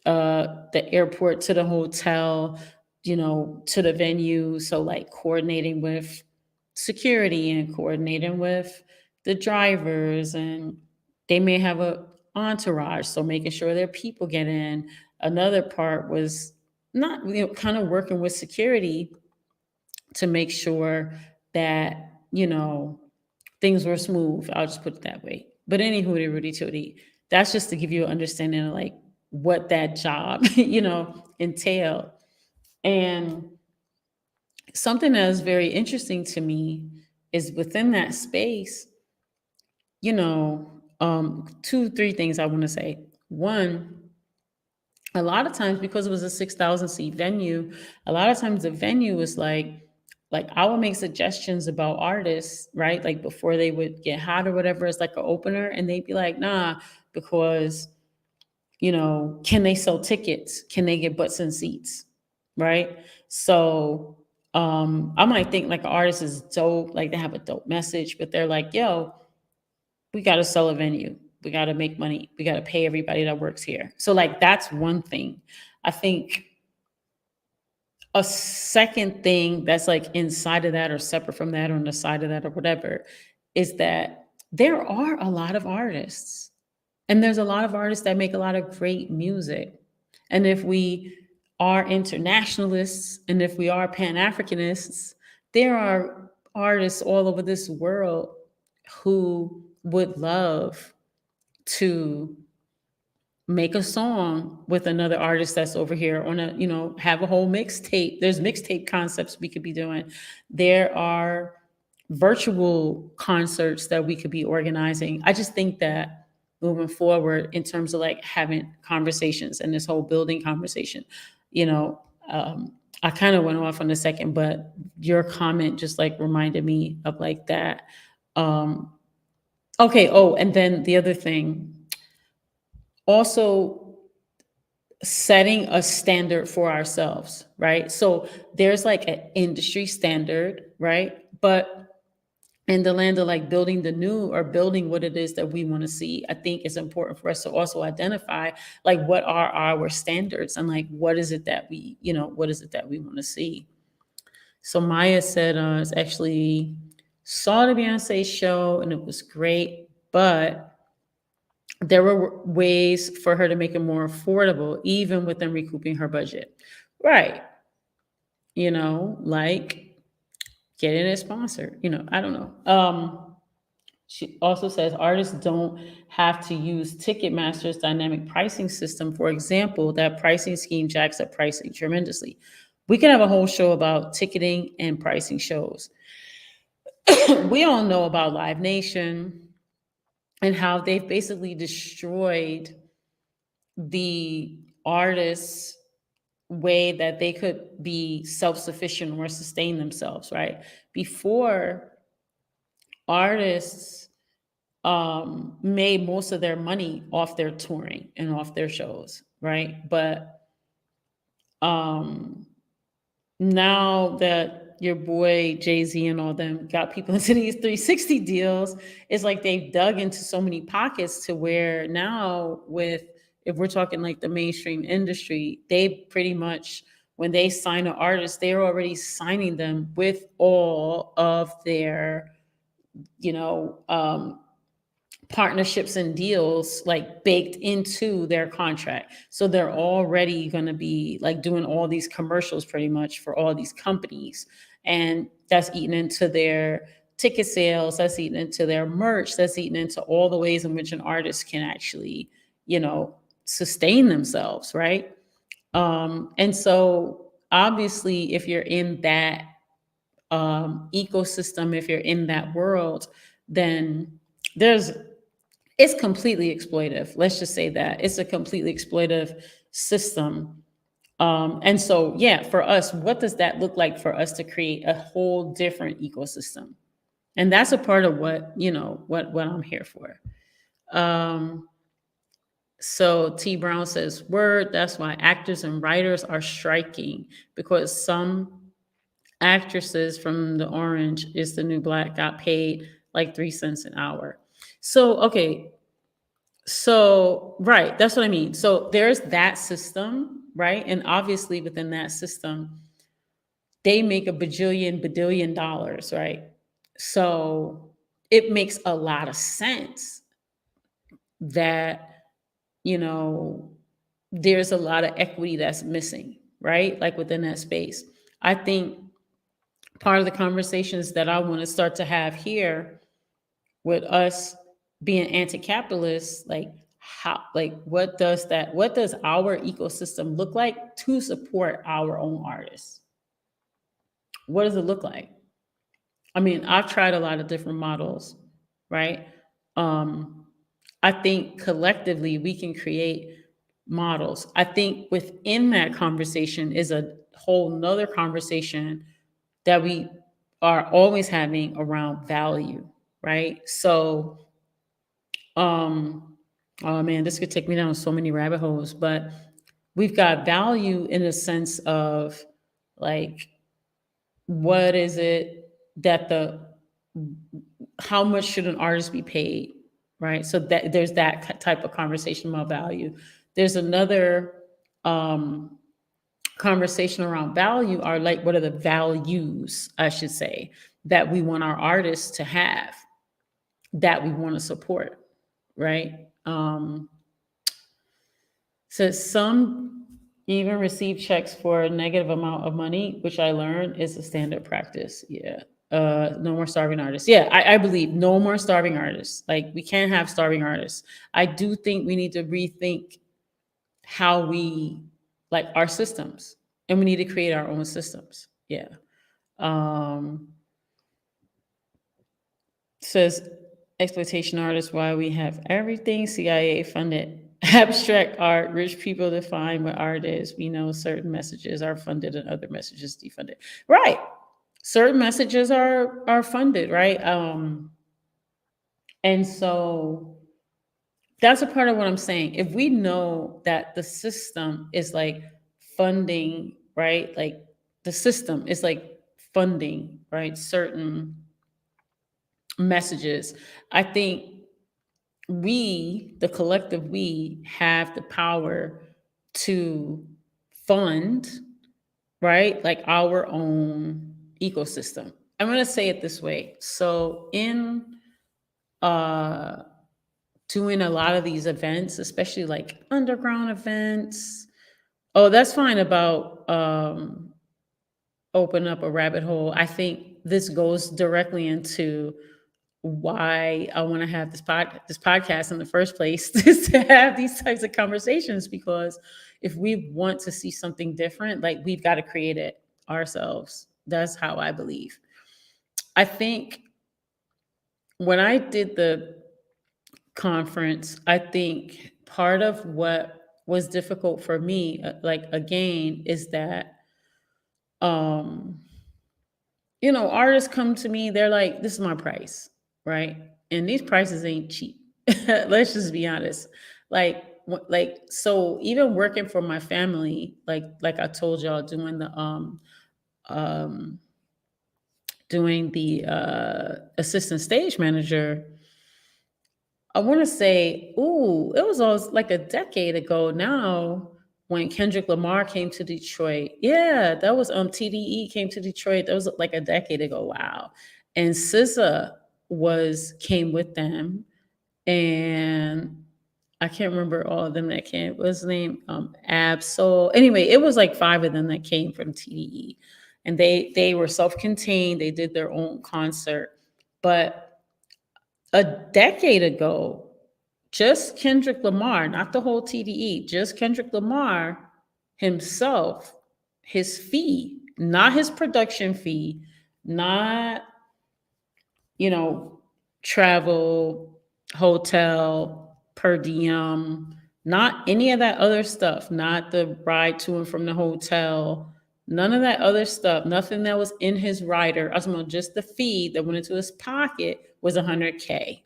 the airport to the hotel, to the venue. So, like, coordinating with security and coordinating with the drivers, and they may have a entourage. So, making sure their people get in. Another part was not, kind of working with security to make sure that, things were smooth. I'll just put it that way. But any hootie Rudy tootie, that's just to give you an understanding of like what that job, entailed. And something that is very interesting to me is within that space, two, three things I want to say. One, a lot of times, because it was a 6,000 seat venue, a lot of times the venue was like I would make suggestions about artists, right? Like before they would get hot or whatever, it's like an opener, and they'd be like, nah, because can they sell tickets? Can they get butts and seats? Right. So I might think like an artist is dope, like they have a dope message, but they're like, yo, we got to sell a venue. We got to make money. We got to pay everybody that works here. So like that's one thing. I think a second thing that's like inside of that or separate from that or on the side of that or whatever is that there are a lot of artists, and there's a lot of artists that make a lot of great music. And if we are internationalists and if we are pan-Africanists, there are artists all over this world who would love to make a song with another artist that's over here on a, have a whole mixtape. There's mixtape concepts we could be doing. There are virtual concerts that we could be organizing. I just think that moving forward in terms of like having conversations and this whole building conversation, you know, I kind of went off on a second, but your comment just like reminded me of like that. Um, Okay. Oh, and then the other thing, also setting a standard for ourselves, right? So there's like an industry standard, right? But in the land of like building the new or building what it is that we want to see, I think it's important for us to also identify like what are our standards and like what is it that we, what is it that we want to see. So Maya said, it's actually saw the Beyonce show and it was great, but there were ways for her to make it more affordable, even within recouping her budget. Right. Like getting it sponsored, I don't know. She also says artists don't have to use Ticketmaster's dynamic pricing system. For example, that pricing scheme jacks up pricing tremendously. We can have a whole show about ticketing and pricing shows. We all know about Live Nation and how they've basically destroyed the artists' way that they could be self-sufficient or sustain themselves, right? Before, artists made most of their money off their touring and off their shows, right? But um, now that your boy Jay-Z and all them got people into these 360 deals, it's like they've dug into so many pockets to where now, with if we're talking like the mainstream industry, they pretty much, when they sign an artist, they're already signing them with all of their, you know, partnerships and deals like baked into their contract. So they're already going to be like doing all these commercials pretty much for all these companies. And that's eating into their ticket sales, that's eating into their merch, that's eating into all the ways in which an artist can actually, sustain themselves, right? And so obviously, if you're in that ecosystem, if you're in that world, then there's it's completely exploitive. Let's just say that it's a completely exploitive system. And so, yeah, for us, what does that look like for us to create a whole different ecosystem? And that's a part of what I'm here for. Um, so T Brown says, "Word. That's why actors and writers are striking because some actresses from the Orange is the New Black got paid like 3 cents an hour." So okay, so, right, that's what I mean. So there's that system, right? And obviously within that system, they make a bajillion, badillion dollars, right? So it makes a lot of sense that, you know, there's a lot of equity that's missing, right? Like within that space. I think part of the conversations that I want to start to have here with us being anti-capitalist, like how, like what does our ecosystem look like to support our own artists? What does it look like? I mean, I've tried a lot of different models, right? um I think collectively we can create models. I think within that conversation is a whole nother conversation that we are always having around value, right? So oh man, this could take me down so many rabbit holes, but we've got value in a sense of like, what is it that the how much should an artist be paid, right? So that there's that type of conversation about value. There's another um conversation around value, are like, what are the values, I should say, that we want our artists to have, that we want to support, right? So some even receive checks for a negative amount of money, which I learned is a standard practice. Yeah. No more starving artists. Yeah, I believe no more starving artists. Like we can't have starving artists. I do think we need to rethink how we like our systems, and we need to create our own systems. Yeah. Um, says exploitation artists, why we have everything CIA funded. Abstract art, rich people define what art is. We know certain messages are funded and other messages defunded. Right. Certain messages are funded, right? And so that's a part of what I'm saying. If we know that the system is like funding, right? Like the system is like funding, right? Certain messages. I think we, the collective we, have the power to fund, right? Like our own ecosystem. I'm going to say it this way. So, in uh, doing a lot of these events, especially like underground events, oh, that's fine about open up a rabbit hole. I think this goes directly into why I want to have this podcast in the first place is to have these types of conversations, because if we want to see something different, like we've got to create it ourselves. That's how I believe. I think when I did the conference, I think part of what was difficult for me, like again, is that um artists come to me, they're like, this is my price, right? And these prices ain't cheap. Let's just be honest. Like, so even working for my family, like I told y'all, um, doing the assistant stage manager, I want to say, ooh, it was almost like a decade ago now when Kendrick Lamar came to Detroit. Yeah, that was TDE came to Detroit. That was like a decade ago. Wow. And SZA was came with them, and I can't remember all of them that came. What's his name? Absol. Anyway, it was like five of them that came from TDE, and they were self-contained. They did their own concert, but a decade ago, just Kendrick Lamar, not the whole TDE, just Kendrick Lamar himself, his fee, not his production fee, not, you know, travel, hotel, per diem, not any of that other stuff, not the ride to and from the hotel, none of that other stuff, nothing that was in his rider. I was talking about just the fee that went into his pocket was 100K.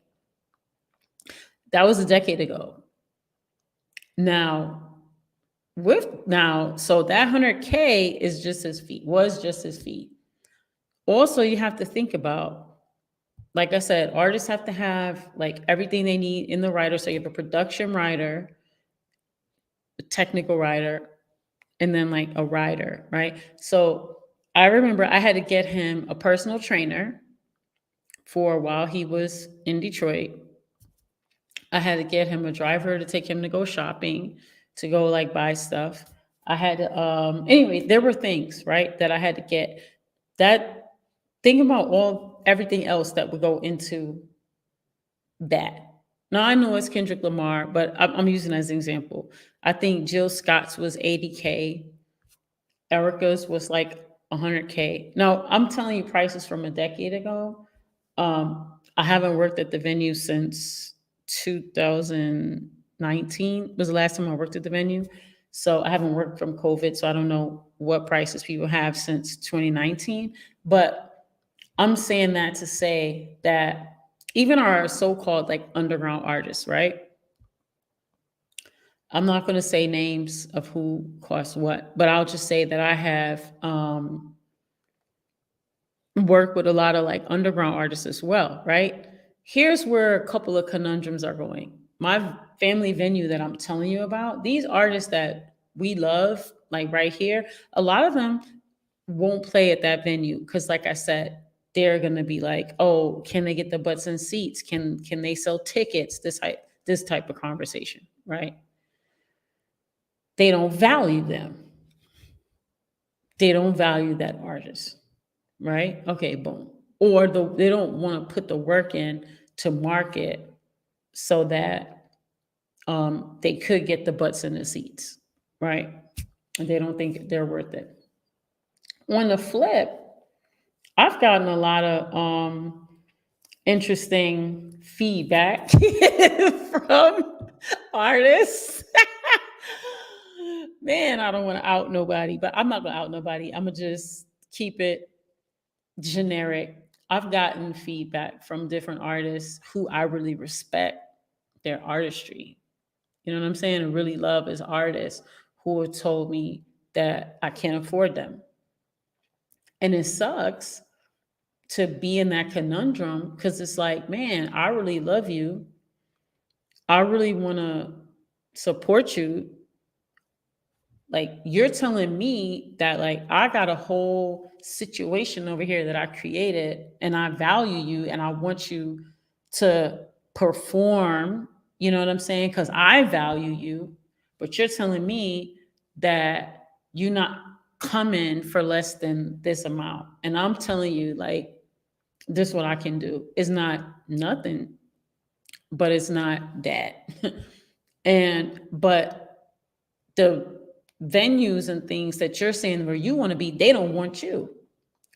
That was a decade ago. Now, so that 100K is just his fee, was just his fee. Also, you have to think about, like I said, artists have to have like everything they need in the writer. So you have a production writer, a technical writer, and then like a writer, right? So I remember I had to get him a personal trainer for while he was in Detroit. I had to get him a driver to take him to go shopping, to go like buy stuff. I had to, anyway, there were things, right, that I had to get. That Think about everything else that would go into that. Now I know it's Kendrick Lamar, but I'm using it as an example. I think Jill Scott's was 80K. Erica's was like 100K. Now I'm telling you prices from a decade ago. I haven't worked at the venue since 2019 was the last time I worked at the venue. So I haven't worked from COVID, so I don't know what prices people have since 2019. But I'm saying that to say that even our so-called like underground artists, right? I'm not going to say names of who costs what, but I'll just say that I have worked with a lot of like underground artists as well, right? Here's where a couple of conundrums are going. My family venue that I'm telling you about, these artists that we love, like right here, a lot of them won't play at that venue because, like I said, they're gonna be like, "Oh, can they get the butts and seats? Can they sell tickets?" This type of conversation, right? They don't value them. They don't value that artist, right? Okay, boom. Or they don't want to put the work in to market so that they could get the butts in the seats, right? And they don't think they're worth it. On the flip, I've gotten a lot of interesting feedback from artists. Man, I don't want to out nobody, but I'm not gonna out nobody. I'm gonna just keep it generic. I've gotten feedback from different artists who I really respect their artistry. You know what I'm saying? And really love as artists who have told me that I can't afford them. And it sucks to be in that conundrum because it's like, man, I really love you. I really want to support you. Like, you're telling me that, like, I got a whole situation over here that I created and I value you and I want you to perform, you know what I'm saying? Because I value you, but you're telling me that you're not coming for less than this amount. And I'm telling you, like, this is what I can do. It's not nothing, but it's not that. But the venues and things that you're saying where you want to be, they don't want you.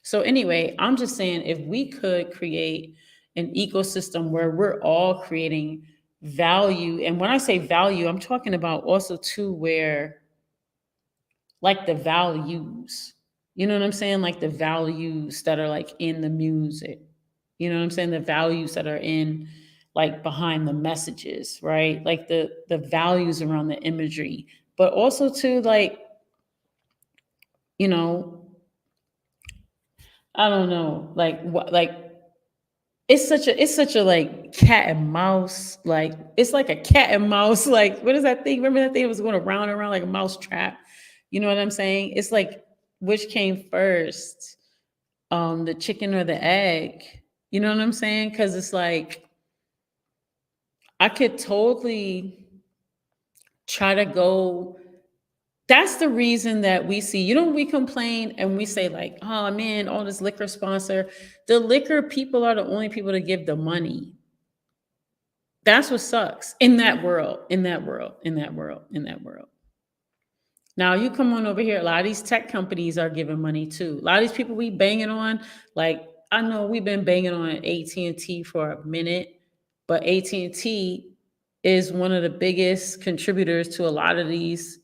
So anyway, I'm just saying if we could create an ecosystem where we're all creating value, and when I say value, I'm talking about also too where, like, the values, you know what I'm saying? Like the values that are like in the music, you know what I'm saying? The values that are in, like, behind the messages, right? Like the values around the imagery, but also to, like, you know, I don't know, like what, like, it's such a like cat and mouse, like it's like a cat and mouse, like what is that thing? Remember that thing that was going around and around like a mouse trap? You know what I'm saying? It's like, which came first, the chicken or the egg? You know what I'm saying? Because it's like I could totally try to go. That's the reason that we see, we complain and we say, like, oh man, all this liquor sponsor. The liquor people are the only people to give the money. That's what sucks in that world, in that world, in that world, in that world. Now you come on over here. A lot of these tech companies are giving money too. A lot of these people we banging on, like, I know we've been banging on AT&T for a minute, but AT&T is one of the biggest contributors to a lot of these,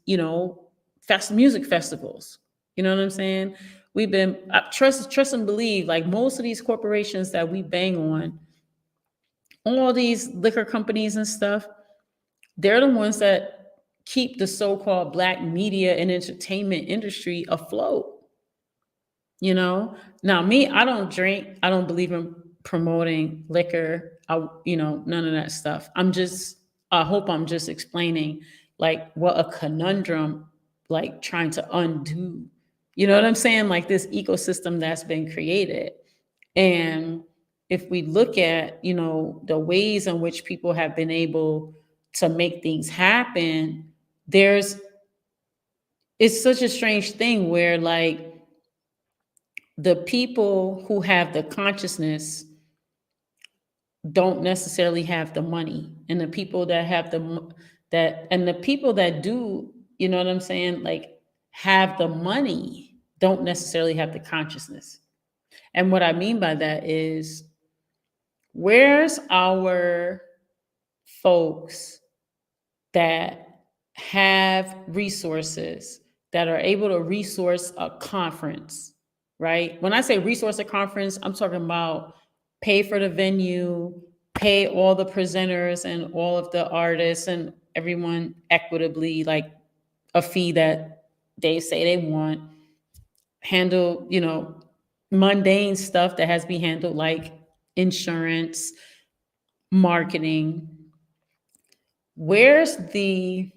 music festivals. You know what I'm saying? We've been trust and believe, like most of these corporations that we bang on, all these liquor companies and stuff, they're the ones that keep the so-called black media and entertainment industry afloat. Now me, I don't drink. I don't believe in promoting liquor. None of that stuff. I hope I'm just explaining, like, what a conundrum, like, trying to undo. You know what I'm saying? Like, this ecosystem that's been created. And if we look at, the ways in which people have been able to make things happen, it's such a strange thing where, like, the people who have the consciousness don't necessarily have the money, and the people that have the people that do, you know what I'm saying, like, have the money, don't necessarily have the consciousness. And what I mean by that is, where's our folks that have resources, that are able to resource a conference, right? When I say resource a conference, I'm talking about pay for the venue, pay all the presenters and all of the artists and everyone equitably, like a fee that they say they want, handle, mundane stuff that has to be handled, like insurance, marketing. Where's the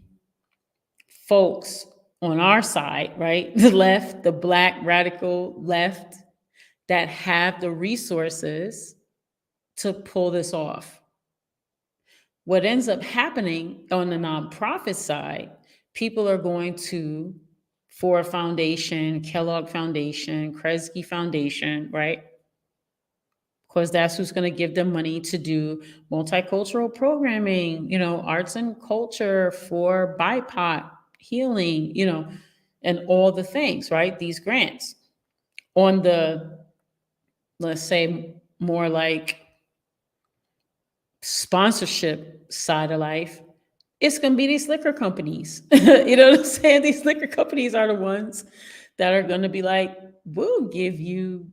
folks on our side, right? The left, the black radical left, that have the resources to pull this off? What ends up happening on the nonprofit side, people are going to Ford Foundation, Kellogg Foundation, Kresge Foundation, right? Because that's who's going to give them money to do multicultural programming, arts and culture for BIPOC healing, and all the things, right? These grants. On the, let's say, more like sponsorship side of life, it's going to be these liquor companies. You know what I'm saying? These liquor companies are the ones that are going to be like, we'll give you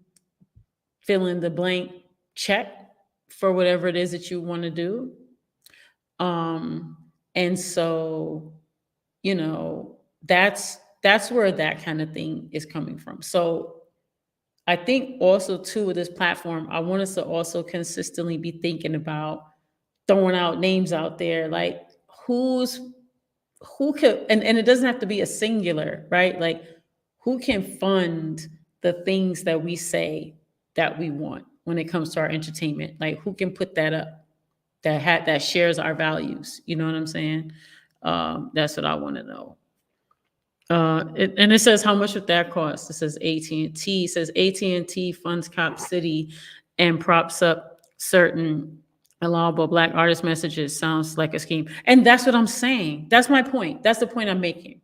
fill in the blank check for whatever it is that you want to do. And so, you know, that's where that kind of thing is coming from. So I think also too with this platform, I want us to also consistently be thinking about throwing out names out there, like who's who could, and it doesn't have to be a singular, right? Like who can fund the things that we say that we want when it comes to our entertainment? Like who can put that up, that shares our values? You know what I'm saying? That's what I want to know. And it says how much would that cost? It says AT&T. It says AT&T funds Cop City and props up certain allowable Black artist messages. Sounds like a scheme, and that's what I'm saying. That's my point. That's the point I'm making.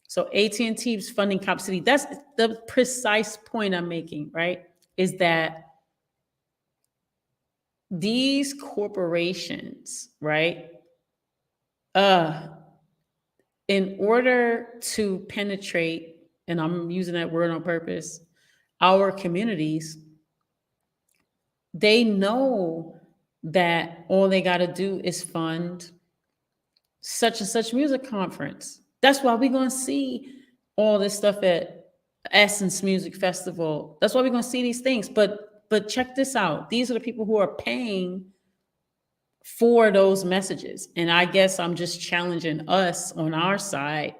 So AT&T is funding Cop City. That's the precise point I'm making. Right? Is that these corporations, right? Uh, in order to penetrate, and I'm using that word on purpose, our communities, they know that all they got to do is fund such and such music conference. That's why we're going to see all this stuff at Essence Music Festival. That's why we're going to see these things. But check this out. These are the people who are paying for those messages. And I guess I'm just challenging us on our side.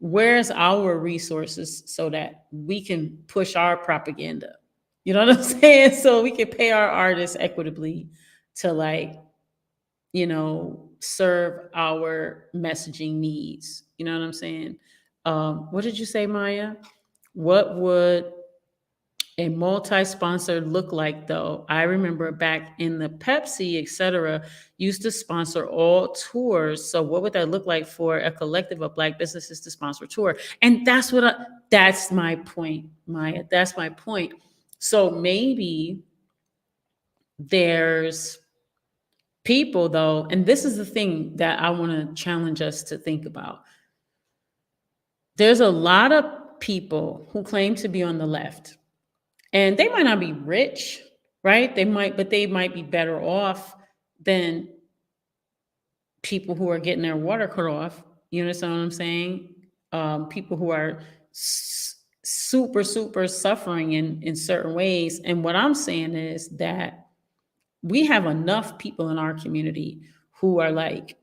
Where's our resources so that we can push our propaganda? You know what I'm saying? So we can pay our artists equitably to, like, serve our messaging needs. You know what I'm saying? What did you say, Maya? What would a multi-sponsor look like, though? I remember back in the Pepsi, etc., used to sponsor all tours. So what would that look like for a collective of Black businesses to sponsor a tour? And that's my point, Maya. That's my point. So maybe there's people, though, and this is the thing that I want to challenge us to think about. There's a lot of people who claim to be on the left, and they might not be rich, right? But they might be better off than people who are getting their water cut off. You understand what I'm saying? People who are super, super suffering in certain ways. And what I'm saying is that we have enough people in our community who are like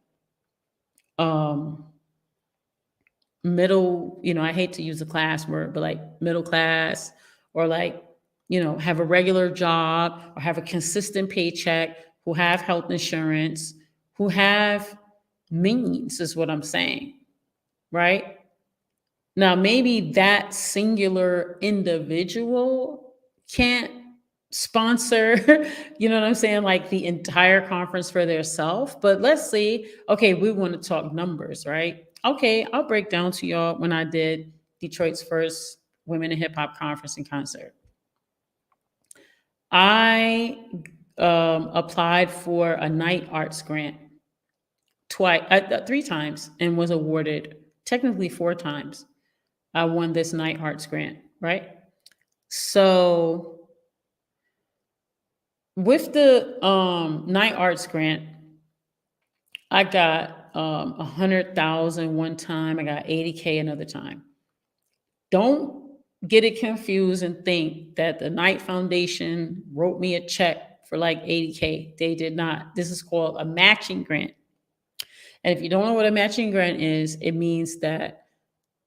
middle, I hate to use a class word, but like middle class, or like, have a regular job or have a consistent paycheck, who have health insurance, who have means, is what I'm saying. Right? Now, maybe that singular individual can't sponsor, you know what I'm saying, like the entire conference for their self. But let's see, okay, we want to talk numbers, right? Okay, I'll break down to y'all when I did Detroit's first Women in Hip Hop conference and concert. I applied for a night arts grant twice, 3 times, and was awarded, technically 4 times. I won this night arts grant, right? So with the night arts grant, I got 100,000 one time. I got 80K another time. Don't get it confused and think that the Knight Foundation wrote me a check for like 80K. They did not. This is called a matching grant. And if you don't know what a matching grant is, it means that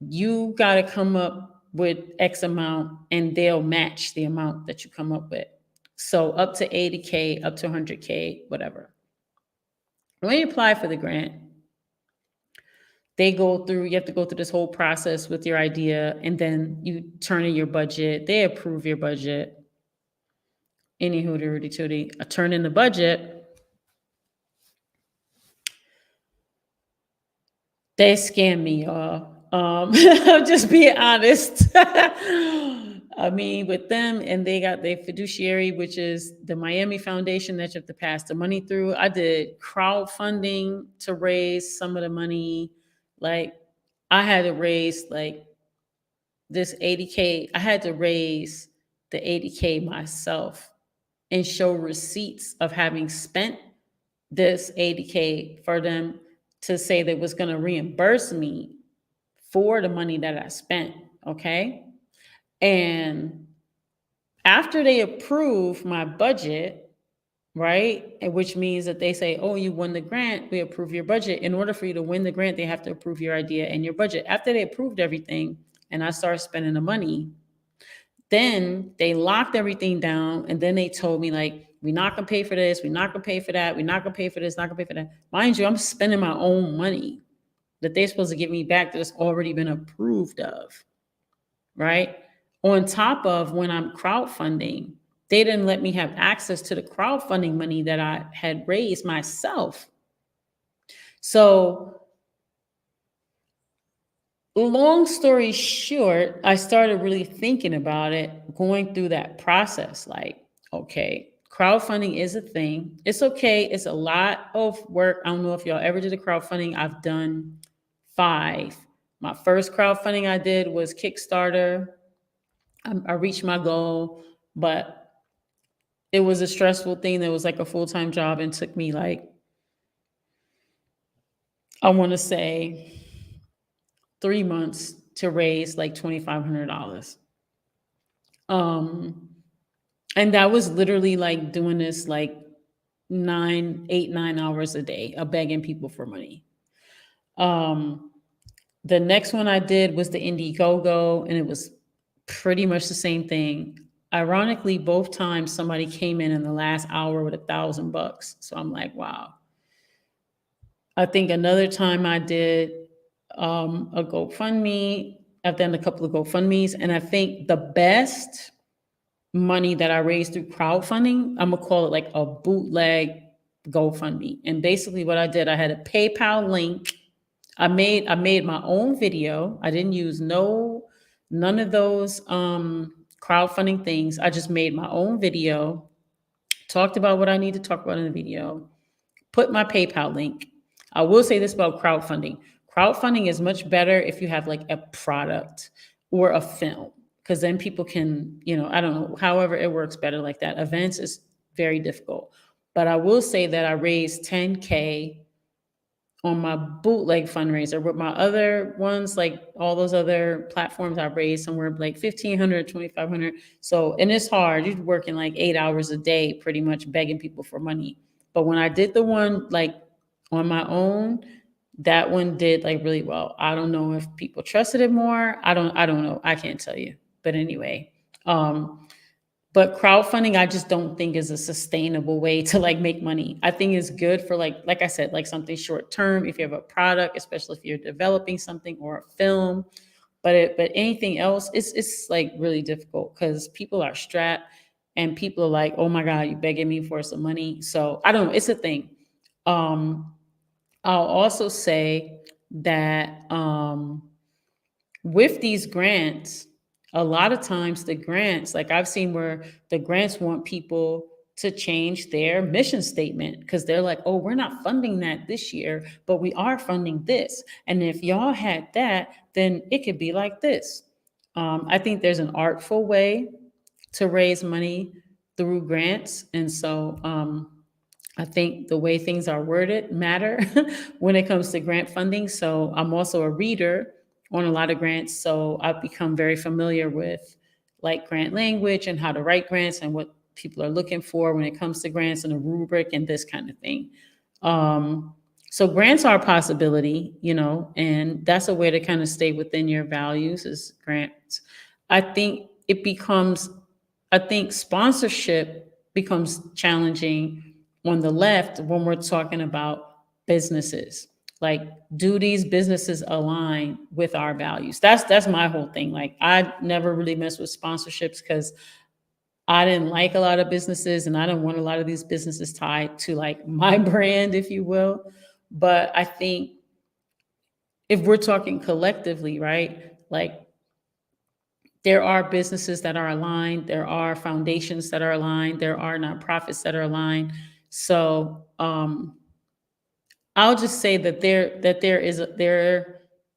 you got to come up with X amount and they'll match the amount that you come up with. So up to 80K, up to 100K, whatever. When you apply for the grant, you have to go through this whole process with your idea, and then you turn in your budget. They approve your budget. Any hooty hooty tooty. I turn in the budget. They scam me, y'all. I'm just being honest. I mean, with them, and they got their fiduciary, which is the Miami Foundation that you have to pass the money through. I did crowdfunding to raise some of the money. Like, I had to raise like this 80K. I had to raise the 80K myself and show receipts of having spent this 80K for them to say they was going to reimburse me for the money that I spent. Okay. And after they approve my budget, right? And which means that they say, oh, you won the grant, we approve your budget. In order for you to win the grant, they have to approve your idea and your budget. After they approved everything and I started spending the money, then they locked everything down. And then they told me, like, we're not going to pay for this. We're not going to pay for that. We're not going to pay for this, not going to pay for that. Mind you, I'm spending my own money that they're supposed to give me back that's already been approved of, right? On top of when I'm crowdfunding, they didn't let me have access to the crowdfunding money that I had raised myself. So, long story short, I started really thinking about it, going through that process. Like, okay, crowdfunding is a thing. It's okay. It's a lot of work. I don't know if y'all ever did a crowdfunding. I've done 5. My first crowdfunding I did was Kickstarter. I reached my goal, but it was a stressful thing. That was like a full-time job and took me, like, I want to say 3 months to raise like $2,500. Um, and that was literally like doing this like 9 hours a day of begging people for money. Um, the next one I did was the Indiegogo, and it was pretty much the same thing. Ironically, both times somebody came in the last hour with $1,000. So I'm like, wow. I think another time I did a GoFundMe. I've done a couple of GoFundMes, and I think the best money that I raised through crowdfunding, I'm gonna call it like a bootleg GoFundMe. And basically, what I did, I had a PayPal link. I made my own video. I didn't use none of those crowdfunding things. I just made my own video, talked about what I need to talk about in the video, put my PayPal link. I will say this about crowdfunding. Crowdfunding is much better if you have like a product or a film, because then people can, I don't know, however it works better like that. Events is very difficult. But I will say that I raised 10K on my bootleg fundraiser. With my other ones, like all those other platforms, I raised somewhere like 1,500, 2,500. So, and it's hard. You're working like 8 hours a day, pretty much begging people for money. But when I did the one like on my own, that one did like really well. I don't know if people trusted it more. I don't know. I can't tell you. But anyway, but crowdfunding, I just don't think is a sustainable way to like make money. I think it's good for like I said, like something short term. If you have a product, especially if you're developing something or a film, but anything else, it's like really difficult because people are strapped and people are like, oh my God, you begging me for some money. So I don't know. It's a thing. Um, I'll also say that with these grants, a lot of times the grants, like I've seen where the grants want people to change their mission statement because they're like, oh, we're not funding that this year, but we are funding this. And if y'all had that, then it could be like this. I think there's an artful way to raise money through grants. And so I think the way things are worded matter when it comes to grant funding. So I'm also a reader on a lot of grants. So I've become very familiar with like grant language and how to write grants and what people are looking for when it comes to grants and a rubric and this kind of thing. So grants are a possibility, and that's a way to kind of stay within your values is grants. I think I think sponsorship becomes challenging on the left when we're talking about businesses. Like, do these businesses align with our values? That's my whole thing. Like, I never really mess with sponsorships because I didn't like a lot of businesses and I didn't want a lot of these businesses tied to like my brand, if you will. But I think if we're talking collectively, right? Like, there are businesses that are aligned, there are foundations that are aligned, there are nonprofits that are aligned. So I'll just say that there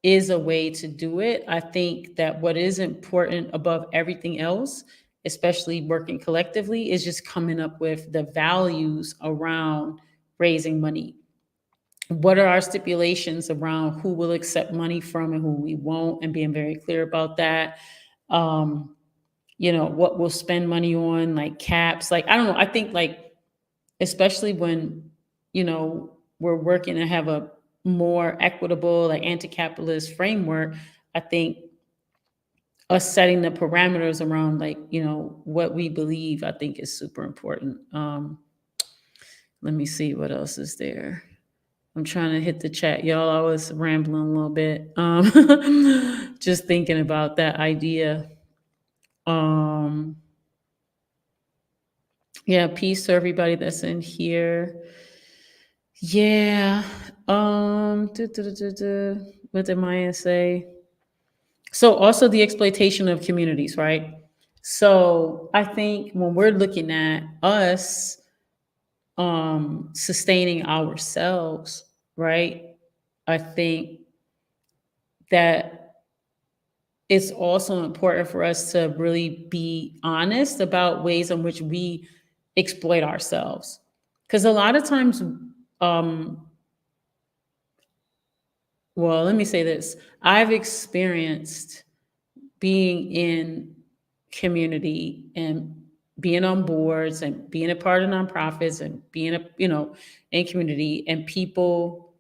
is a way to do it. I think that what is important above everything else especially working collectively, is just coming up with the values around raising money. What are our stipulations around who will accept money from and who we won't, and being very clear about that. Um, what we'll spend money on, like caps. Like, I don't know. I think, like, especially when, we're working to have a more equitable, like, anti-capitalist framework, I think us setting the parameters around, like, what we believe, I think is super important. Let me see what else is there. I'm trying to hit the chat, y'all. I was rambling a little bit. Just thinking about that idea. Um, yeah, peace to everybody that's in here. Yeah. What did Maya say? So also the exploitation of communities, right? So I think when we're looking at us sustaining ourselves, right? I think that it's also important for us to really be honest about ways in which we exploit ourselves. Because a lot of times, um, well, let me say this. I've experienced being in community and being on boards and being a part of nonprofits and being in community, and people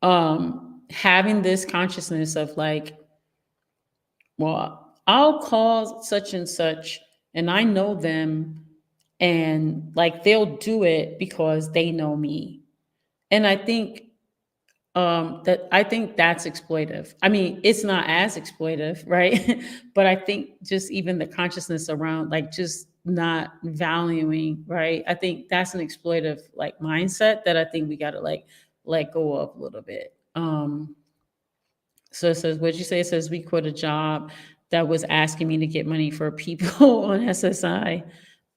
having this consciousness of, like, well, I'll call such and such and I know them, and, like, they'll do it because they know me. And I think that's exploitive. I mean, it's not as exploitive, right? But I think just even the consciousness around, like, just not valuing, right? I think that's an exploitive, like, mindset that I think we got to, like, let go of a little bit. So it says, what'd you say? It says, we quit a job that was asking me to get money for people on SSI.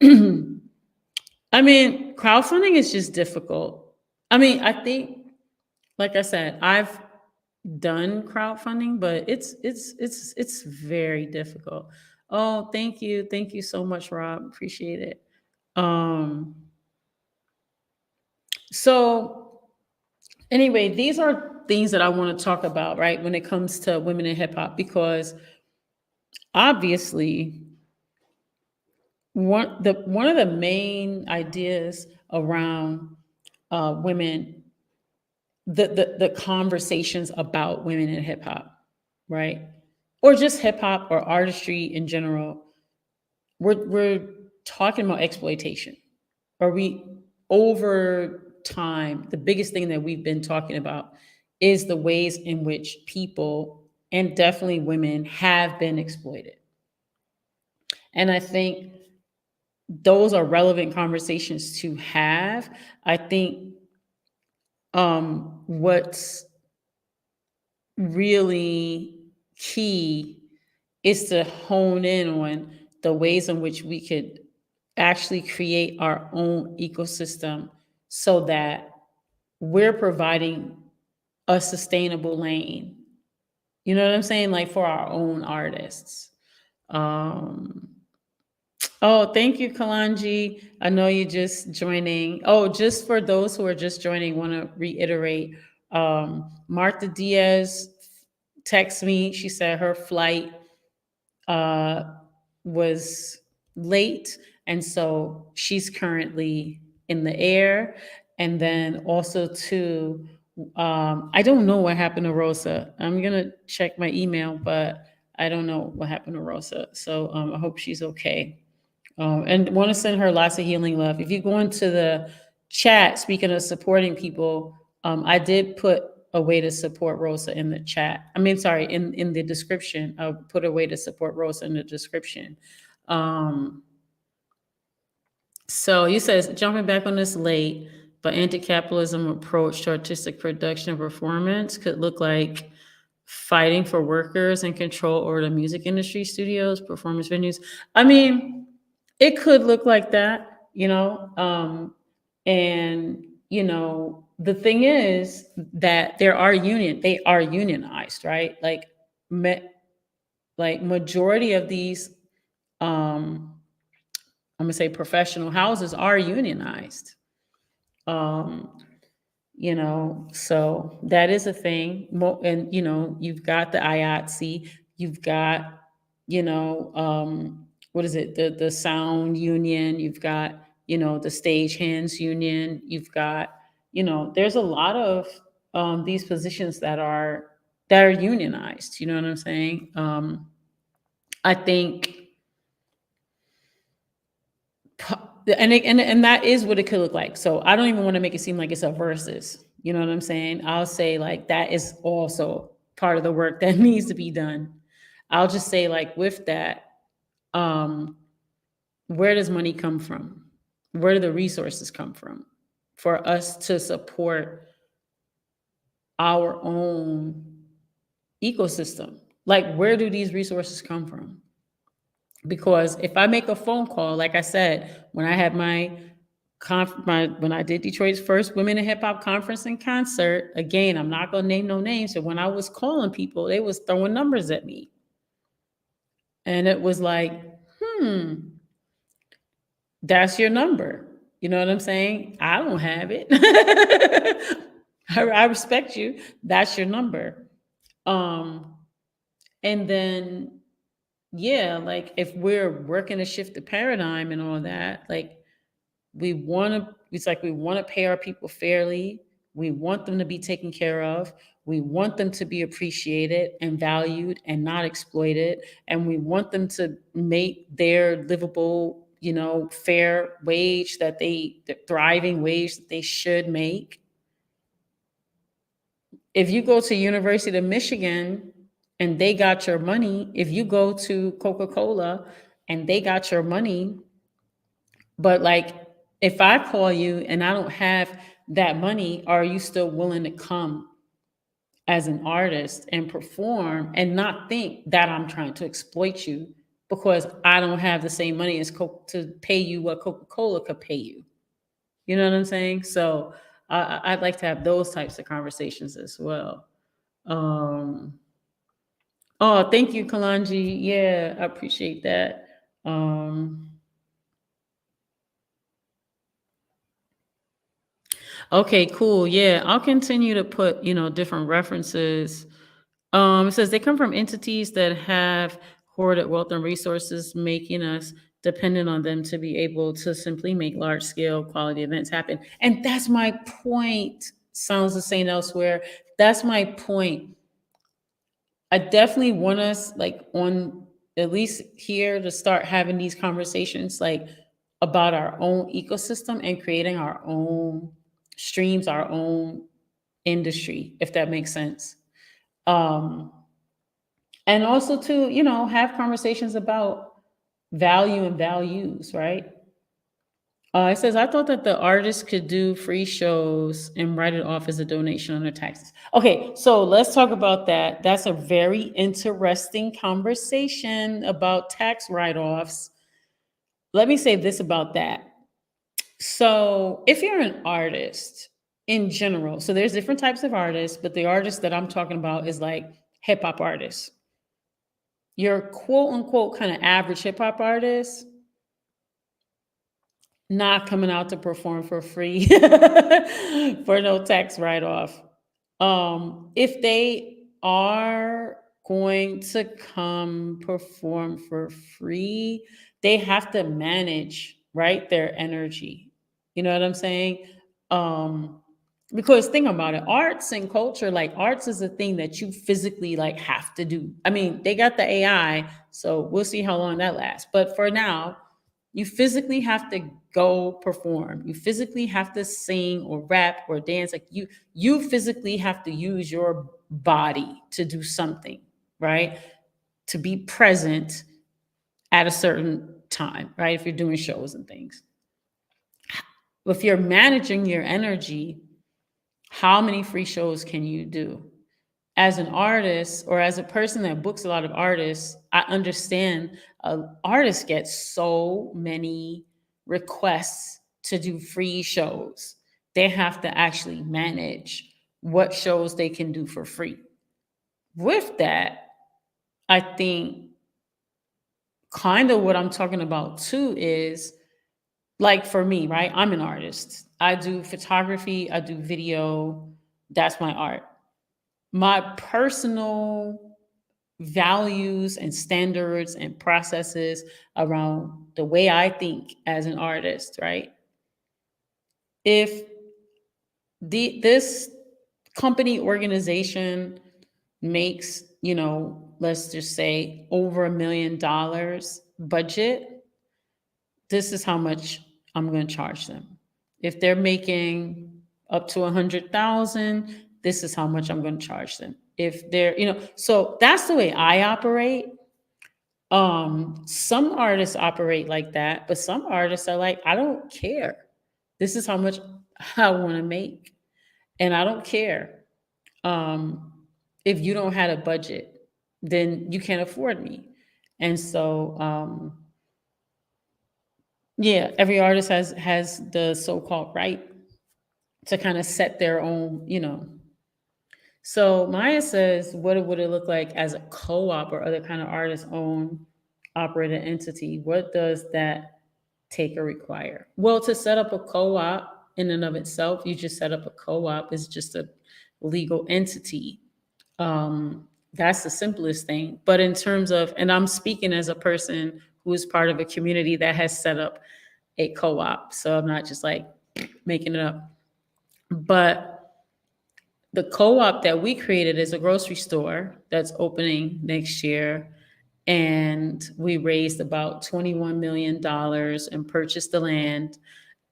I mean, crowdfunding is just difficult. I mean, I think, like I said, I've done crowdfunding, but it's very difficult. Oh, thank you so much, Rob. Appreciate it. Um, so anyway, these are things that I want to talk about, right, when it comes to women in hip hop, because obviously one of the main ideas around women, the conversations about women in hip hop, right? Or just hip hop or artistry in general, we're talking about exploitation. Or we, over time, the biggest thing that we've been talking about is the ways in which people, and definitely women, have been exploited. And I think those are relevant conversations to have. I think what's really key is to hone in on the ways in which we could actually create our own ecosystem so that we're providing a sustainable lane. You know what I'm saying? Like, for our own artists. Um, oh, thank you, Kalanji. I know you're just joining. Oh, just for those who are just joining, want to reiterate. Martha Diaz texted me. She said her flight uh, was late, and so she's currently in the air. And then also too, I don't know what happened to Rosa. I'm gonna check my email, but I don't know what happened to Rosa. So I hope she's okay. And want to send her lots of healing love. If you go into the chat, speaking of supporting people, I did put a way to support Rosa in the chat. I mean, sorry, in the description. I'll put a way to support Rosa in the description. So he says, jumping back on this late, but anti-capitalism approach to artistic production and performance could look like fighting for workers and control over the music industry, studios, performance venues. I mean, it could look like that, and the thing is that they are unionized, right? Like majority of these I'm gonna say professional houses are unionized. Um, so that is a thing. And you've got the IATSE, you've got, what is it, the sound union, you've got, the stagehands union, you've got, there's a lot of these positions that are unionized. You know what I'm saying? I think and that is what it could look like. So I don't even want to make it seem like it's a versus. You know what I'm saying? I'll say like that is also part of the work that needs to be done. I'll just say like with that, um, where does money come from? Where do the resources come from for us to support our own ecosystem? Like where do these resources come from? Because if I make a phone call, like I said, when I had when I did Detroit's first Women in Hip Hop conference and concert, again, I'm not gonna name no names. So when I was calling people, they was throwing numbers at me, and it was like, hmm, that's your number. You know what I'm saying? I don't have it. I respect you. That's your number. Um, and then yeah, like if we're working to shift the paradigm and all that, like we want to pay our people fairly. We want them to be taken care of. We want them to be appreciated and valued and not exploited. And we want them to make their livable, fair wage the thriving wage that they should make. If you go to University of Michigan and they got your money, if you go to Coca-Cola and they got your money, but like if I call you and I don't have that money, are you still willing to come as an artist and perform and not think that I'm trying to exploit you because I don't have the same money as to pay you what Coca-Cola could pay you? You know what I'm saying? So I'd like to have those types of conversations as well. Um, oh, thank you, Kalanji. Yeah, I appreciate that. Okay, cool. Yeah, I'll continue to put, different references. It says they come from entities that have hoarded wealth and resources, making us dependent on them to be able to simply make large scale quality events happen. And that's my point. Sounds the same elsewhere. That's my point. I definitely want us like on at least here to start having these conversations like about our own ecosystem and creating our own streams, our own industry, if that makes sense. Um, and also to, have conversations about value and values, right? It says, I thought that the artists could do free shows and write it off as a donation on their taxes. Okay, so let's talk about that. That's a very interesting conversation about tax write offs. Let me say this about that. So, if you're an artist in general, so there's different types of artists, but the artist that I'm talking about is like hip hop artists. Your quote unquote kind of average hip hop artist not coming out to perform for free for no tax write off. If they are going to come perform for free, they have to manage, right, their energy. You know what I'm saying? Um, because think about it, arts and culture, like arts is a thing that you physically like have to do. I mean, they got the AI, so we'll see how long that lasts. But for now, you physically have to go perform. You physically have to sing or rap or dance. Like you physically have to use your body to do something, right? To be present at a certain time, right? If you're doing shows and things. If you're managing your energy, how many free shows can you do? As an artist or as a person that books a lot of artists, I understand artists get so many requests to do free shows. They have to actually manage what shows they can do for free. With that, I think kind of what I'm talking about too is like for me, right? I'm an artist. I do photography, I do video. That's my art. My personal values and standards and processes around the way I think as an artist, right? If this company organization makes, let's just say over $1 million budget, this is how much I'm going to charge them. If they're making up to 100,000, this is how much I'm going to charge them. If they're, so that's the way I operate. Some artists operate like that, but some artists are like, I don't care. This is how much I want to make. And I don't care. Um, if you don't have a budget, then you can't afford me. And so, yeah, every artist has the so-called right to kind of set their own. So Maya says, what would it look like as a co-op or other kind of artist-owned operated entity? What does that take or require? Well, to set up a co-op in and of itself, you just set up a co-op is just a legal entity. That's the simplest thing. But in terms of, and I'm speaking as a person who is part of a community that has set up a co-op, so I'm not just like making it up. But the co-op that we created is a grocery store that's opening next year. And we raised about $21 million and purchased the land.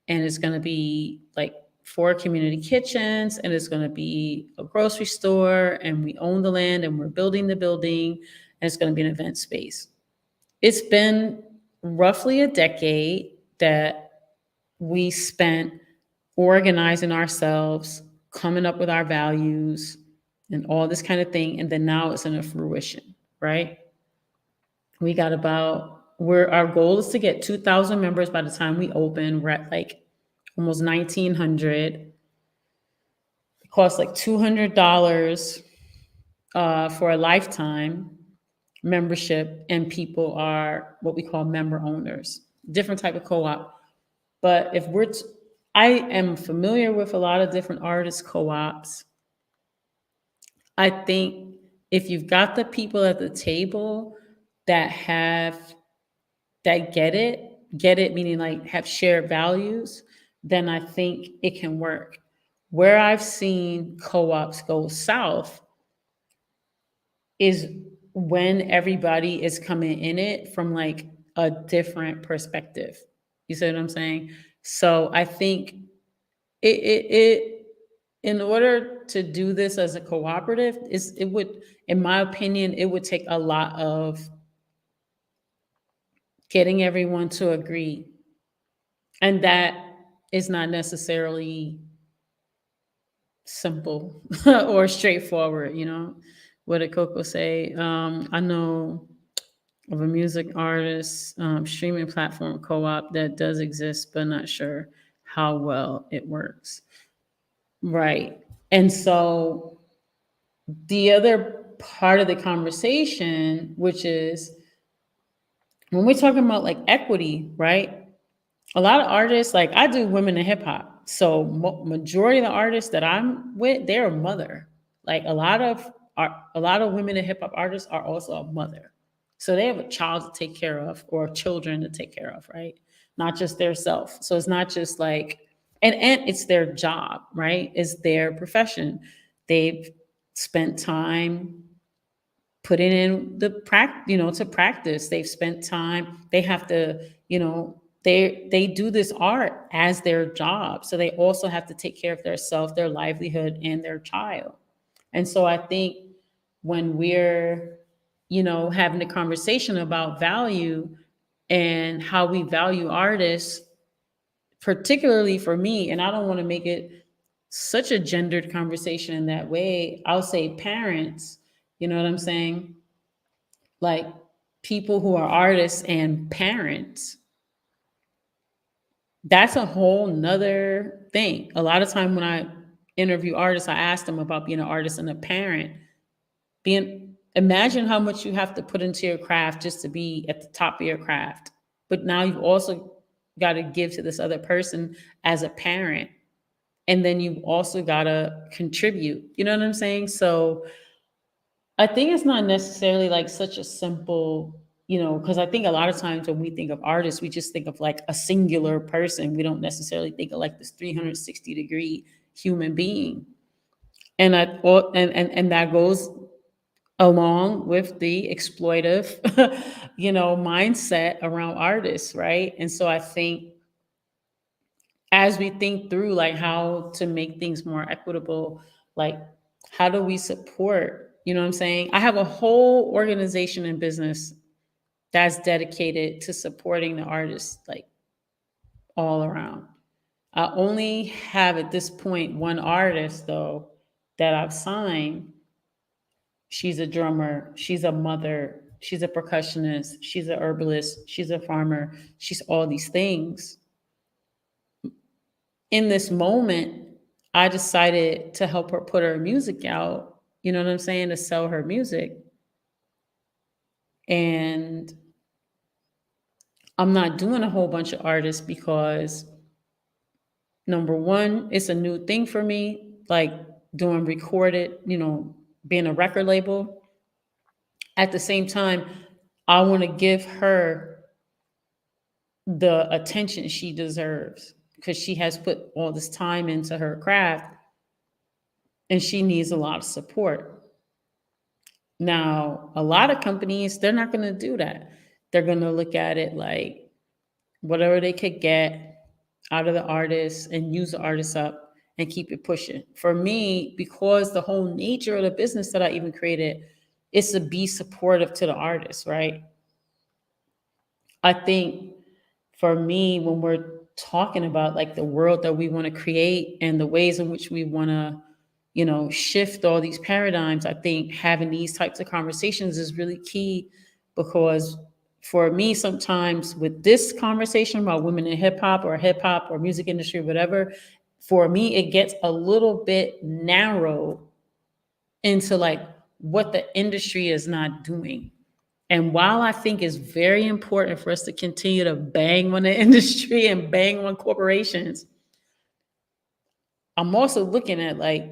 And it's going to be like 4 community kitchens, and it's going to be a grocery store. And we own the land and we're building the building. And it's going to be an event space. It's been roughly a decade that we spent organizing ourselves, coming up with our values, and all this kind of thing. And then now it's in a fruition, right? We got our goal is to get 2,000 members by the time we open. We're at like almost 1,900. It costs like $200 for a lifetime membership, and people are what we call member owners, different type of co-op. But I am familiar with a lot of different artist co-ops. I think if you've got the people at the table that get it, meaning like have shared values, then I think it can work. Where I've seen co-ops go south is when everybody is coming in it from like a different perspective. You see what I'm saying? So I think it in order to do this as a cooperative, it would, in my opinion, it would take a lot of getting everyone to agree. And that is not necessarily simple or straightforward, What did Coco say? I know of a music artist streaming platform co-op that does exist, but not sure how well it works. Right. And so the other part of the conversation, which is when we're talking about like equity, right? A lot of artists, like I do women in hip hop. So majority of the artists that I'm with, they're a mother. Like a lot of women in hip hop artists are also a mother. So they have a child to take care of or children to take care of, right? Not just their self. So it's not just like, and it's their job, right? It's their profession. They've spent time putting in to practice. They've spent time. They have to, they do this art as their job. So they also have to take care of their self, their livelihood, and their child. And so I think when we're, having a conversation about value and how we value artists, particularly for me, and I don't want to make it such a gendered conversation in that way, I'll say parents, you know what I'm saying? Like people who are artists and parents, that's a whole nother thing. A lot of time when I interview artists, I ask them about being an artist and a parent. Imagine how much you have to put into your craft just to be at the top of your craft. But now you've also got to give to this other person as a parent. And then you've also got to contribute. You know what I'm saying? So I think it's not necessarily like such a simple, because I think a lot of times when we think of artists, we just think of like a singular person. We don't necessarily think of like this 360-degree human being. And and that goes along with the exploitive, mindset around artists, right? And so I think as we think through like how to make things more equitable, like how do we support, what I'm saying? I have a whole organization and business that's dedicated to supporting the artists, like all around. I only have at this point one artist though that I've signed. She's a drummer, she's a mother, she's a percussionist, she's a herbalist, she's a farmer, she's all these things. In this moment, I decided to help her put her music out, you know what I'm saying, to sell her music. And I'm not doing a whole bunch of artists because number one, it's a new thing for me, like doing recorded, being a record label. At the same time, I want to give her the attention she deserves because she has put all this time into her craft and she needs a lot of support. Now, a lot of companies, they're not going to do that. They're going to look at it like whatever they could get out of the artist and use the artist up and keep it pushing. For me, because the whole nature of the business that I even created is to be supportive to the artist, right? I think for me, when we're talking about like the world that we want to create and the ways in which we want to, shift all these paradigms, I think having these types of conversations is really key because for me, sometimes with this conversation about women in hip hop or music industry, or whatever, for me, it gets a little bit narrow into like what the industry is not doing. And while I think it's very important for us to continue to bang on the industry and bang on corporations, I'm also looking at like,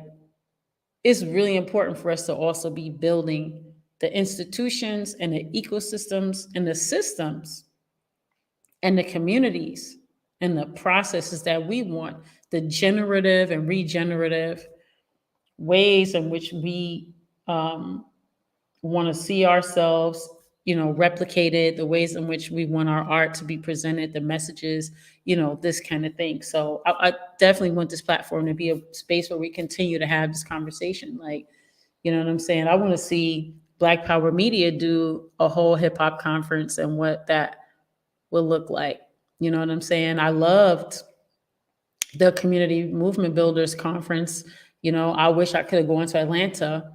it's really important for us to also be building the institutions and the ecosystems and the systems and the communities and the processes that we want, the generative and regenerative ways in which we want to see ourselves, replicated, the ways in which we want our art to be presented, the messages, this kind of thing. So I definitely want this platform to be a space where we continue to have this conversation. Like, you know what I'm saying? I want to see Black Power Media do a whole hip hop conference and what that will look like. You know what I'm saying? I loved the Community Movement Builders Conference. I wish I could have gone to Atlanta.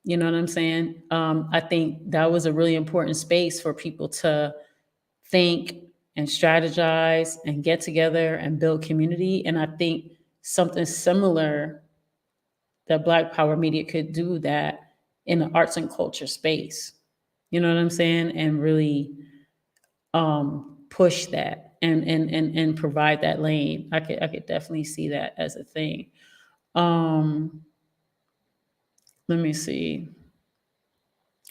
You know what I'm saying? I think that was a really important space for people to think and strategize and get together and build community. And I think something similar that Black Power Media could do that in the arts and culture space. You know what I'm saying? And really push that and provide that lane. I could definitely see that as a thing. Let me see.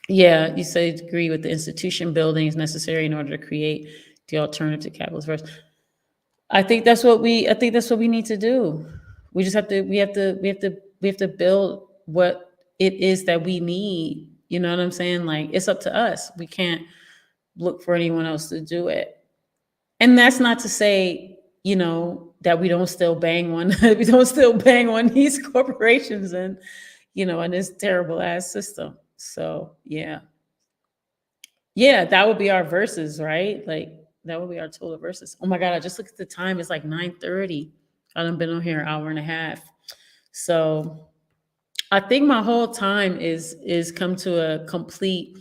Yeah, you say agree with the institution building is necessary in order to create the alternative to capitalist first. I think that's what we need to do. We just have to we have to build what it is that we need. You know what I'm saying? Like it's up to us. We can't look for anyone else to do it. And that's not to say, that we don't still bang on we don't still bang on these corporations and and this terrible ass system. So yeah. Yeah, that would be our verses, right? Like that would be our total verses. Oh my God, I just looked at the time. It's like 9:30. I done been on here an hour and a half. So I think my whole time is come to a complete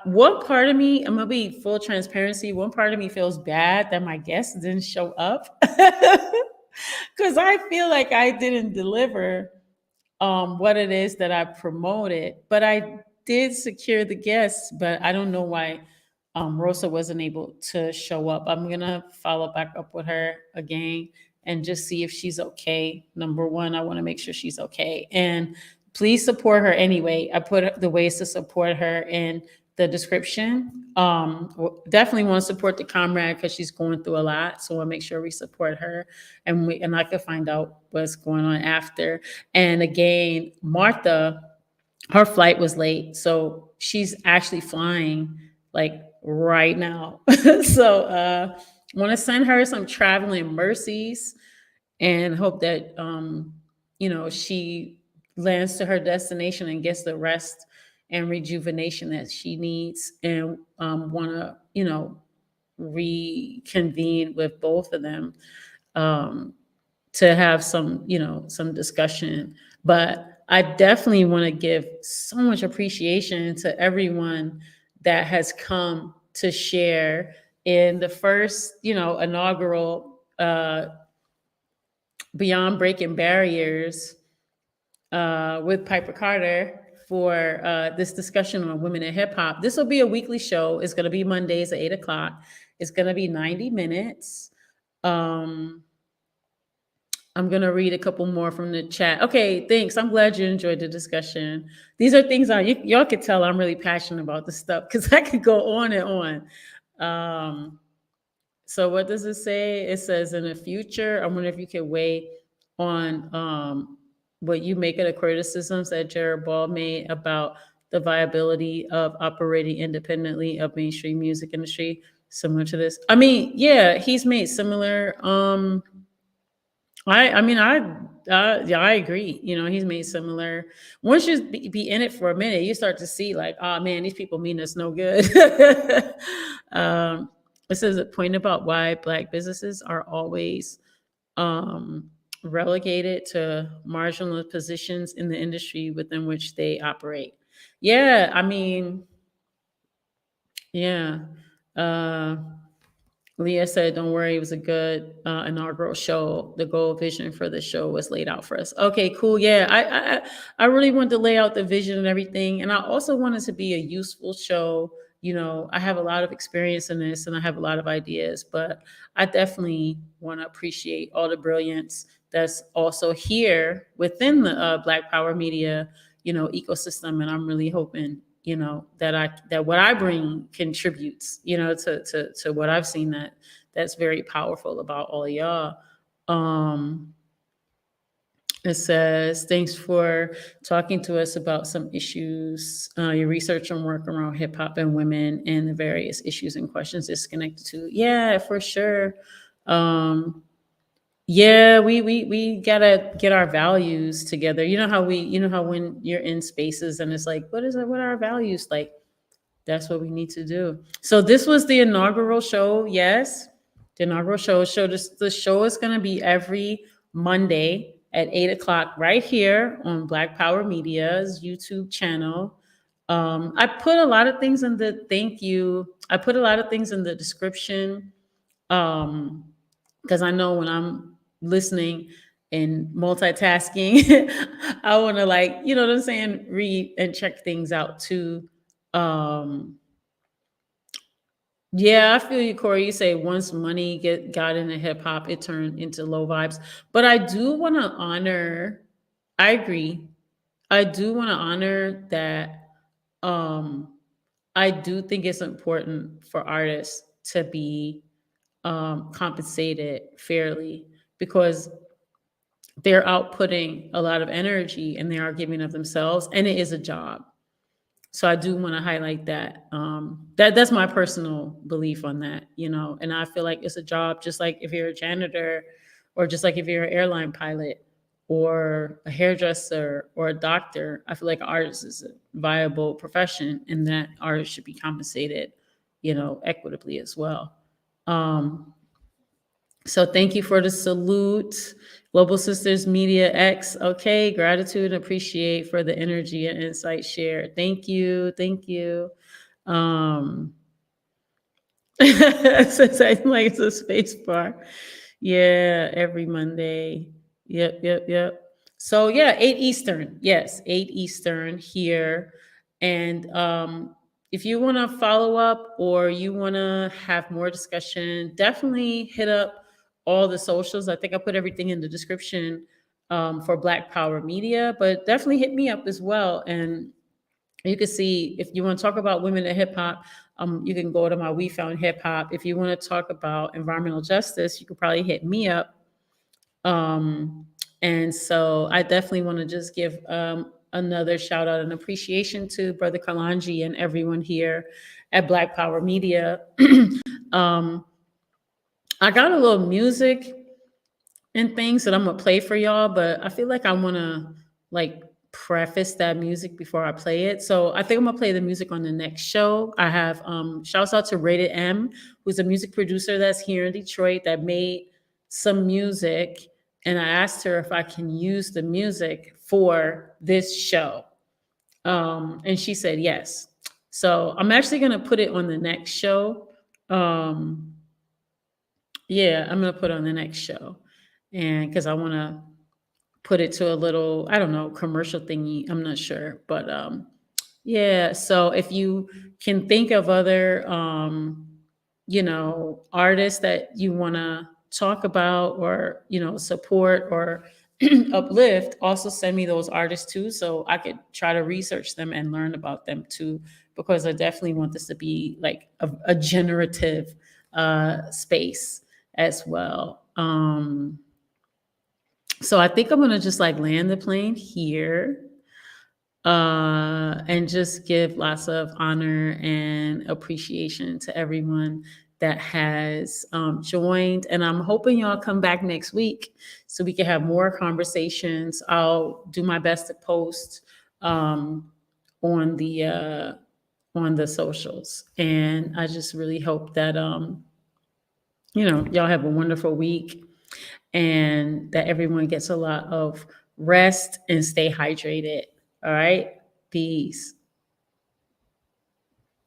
one part of me, I'm gonna be full transparency. One part of me feels bad that my guests didn't show up because I feel like I didn't deliver what it is that I promoted, but I did secure the guests, but I don't know why Rosa wasn't able to show up. I'm gonna follow back up with her again and just see if she's okay. Number one, I want to make sure she's okay, and please support her anyway. I put the ways to support her in the description. Definitely want to support the comrade because she's going through a lot, so I make sure we support her, and I can find out what's going on after. And again, Martha, her flight was late, so she's actually flying like right now. So want to send her some traveling mercies and hope that she lands to her destination and gets the rest and rejuvenation that she needs, and want to reconvene with both of them, um, to have some discussion. But I definitely want to give so much appreciation to everyone that has come to share in the first inaugural Beyond Breaking Barriers with Piper Carter for this discussion on women in hip hop. This will be a weekly show. It's going to be Mondays at 8 o'clock. It's going to be 90 minutes. Um, I'm going to read a couple more from the chat. Okay, thanks. I'm glad you enjoyed the discussion. These are things y'all could tell I'm really passionate about this stuff because I could go on and on. So what does it say? It says in the future, I wonder if you could weigh on what you make of the criticisms that Jared Ball made about the viability of operating independently of mainstream music industry, similar to this. I mean, yeah, he's made similar. I agree. He's made similar. Once you be in it for a minute, you start to see like, oh man, these people mean us no good. It says a point about why Black businesses are always relegated to marginal positions in the industry within which they operate. Yeah, I mean, yeah. Uh, Leah said, "Don't worry, it was a good inaugural show. The goal vision for the show was laid out for us." Okay, cool. Yeah, I really wanted to lay out the vision and everything, and I also wanted to be a useful show. I have a lot of experience in this, and I have a lot of ideas, but I definitely want to appreciate all the brilliance that's also here within the Black Power Media, ecosystem, and I'm really hoping that what I bring contributes, to what I've seen that's very powerful about all of y'all. It says, thanks for talking to us about some issues, your research and work around hip hop and women and the various issues and questions it's connected to. Yeah, for sure. Yeah, we gotta get our values together. You know how when you're in spaces and it's like, what are our values? Like, that's what we need to do. So this was the inaugural show. Yes, the inaugural show. The show is going to be every Monday at 8 o'clock right here on Black Power Media's YouTube channel. I put a lot of things in the thank you. I put a lot of things in the description because I know when I'm listening and multitasking, I want to, like, you know what I'm saying, read and check things out too. Um, yeah, I feel you, Corey. You say once money got into hip hop, it turned into low vibes. But I do want to honor. I agree. I do want to honor that. Um, I do think it's important for artists to be compensated fairly because they're outputting a lot of energy and they are giving of themselves, and it is a job. So I do want to highlight that. That's my personal belief on that, and I feel like it's a job, just like if you're a janitor, or just like if you're an airline pilot, or a hairdresser, or a doctor. I feel like artists is a viable profession, and that artists should be compensated, equitably as well. Um, so thank you for the salute. Global Sisters Media X. Okay, gratitude and appreciate for the energy and insight shared. Thank you. Thank you. Since I like the space bar. Yeah, every Monday. Yep. So yeah, 8 Eastern. Yes, 8 Eastern here. And if you want to follow up or you want to have more discussion, definitely hit up all the socials. I think I put everything in the description for Black Power Media, but definitely hit me up as well. And you can see if you want to talk about women in hip hop, you can go to my We Found Hip Hop. If you want to talk about environmental justice, you could probably hit me up. Um, and so I definitely want to just give another shout out and appreciation to Brother Kalanji and everyone here at Black Power Media. um, I got a little music and things that I'm gonna play for y'all, but I feel like I wanna like preface that music before I play it. So I think I'm gonna play the music on the next show. I have shouts out to Rated M, who's a music producer that's here in Detroit that made some music. And I asked her if I can use the music for this show. And she said yes. So I'm actually gonna put it on the next show. Um, yeah, I'm gonna put it on the next show. And because I want to put it to a little, I don't know, commercial thingy. I'm not sure. But yeah, so if you can think of other artists that you want to talk about or, support or uplift, also send me those artists too so I could try to research them and learn about them too, because I definitely want this to be like a generative space as well. So I think I'm gonna just like land the plane here, and just give lots of honor and appreciation to everyone that has joined. And I'm hoping y'all come back next week so we can have more conversations. I'll do my best to post um, on the socials, and I just really hope that y'all have a wonderful week and that everyone gets a lot of rest and stay hydrated. All right. Peace.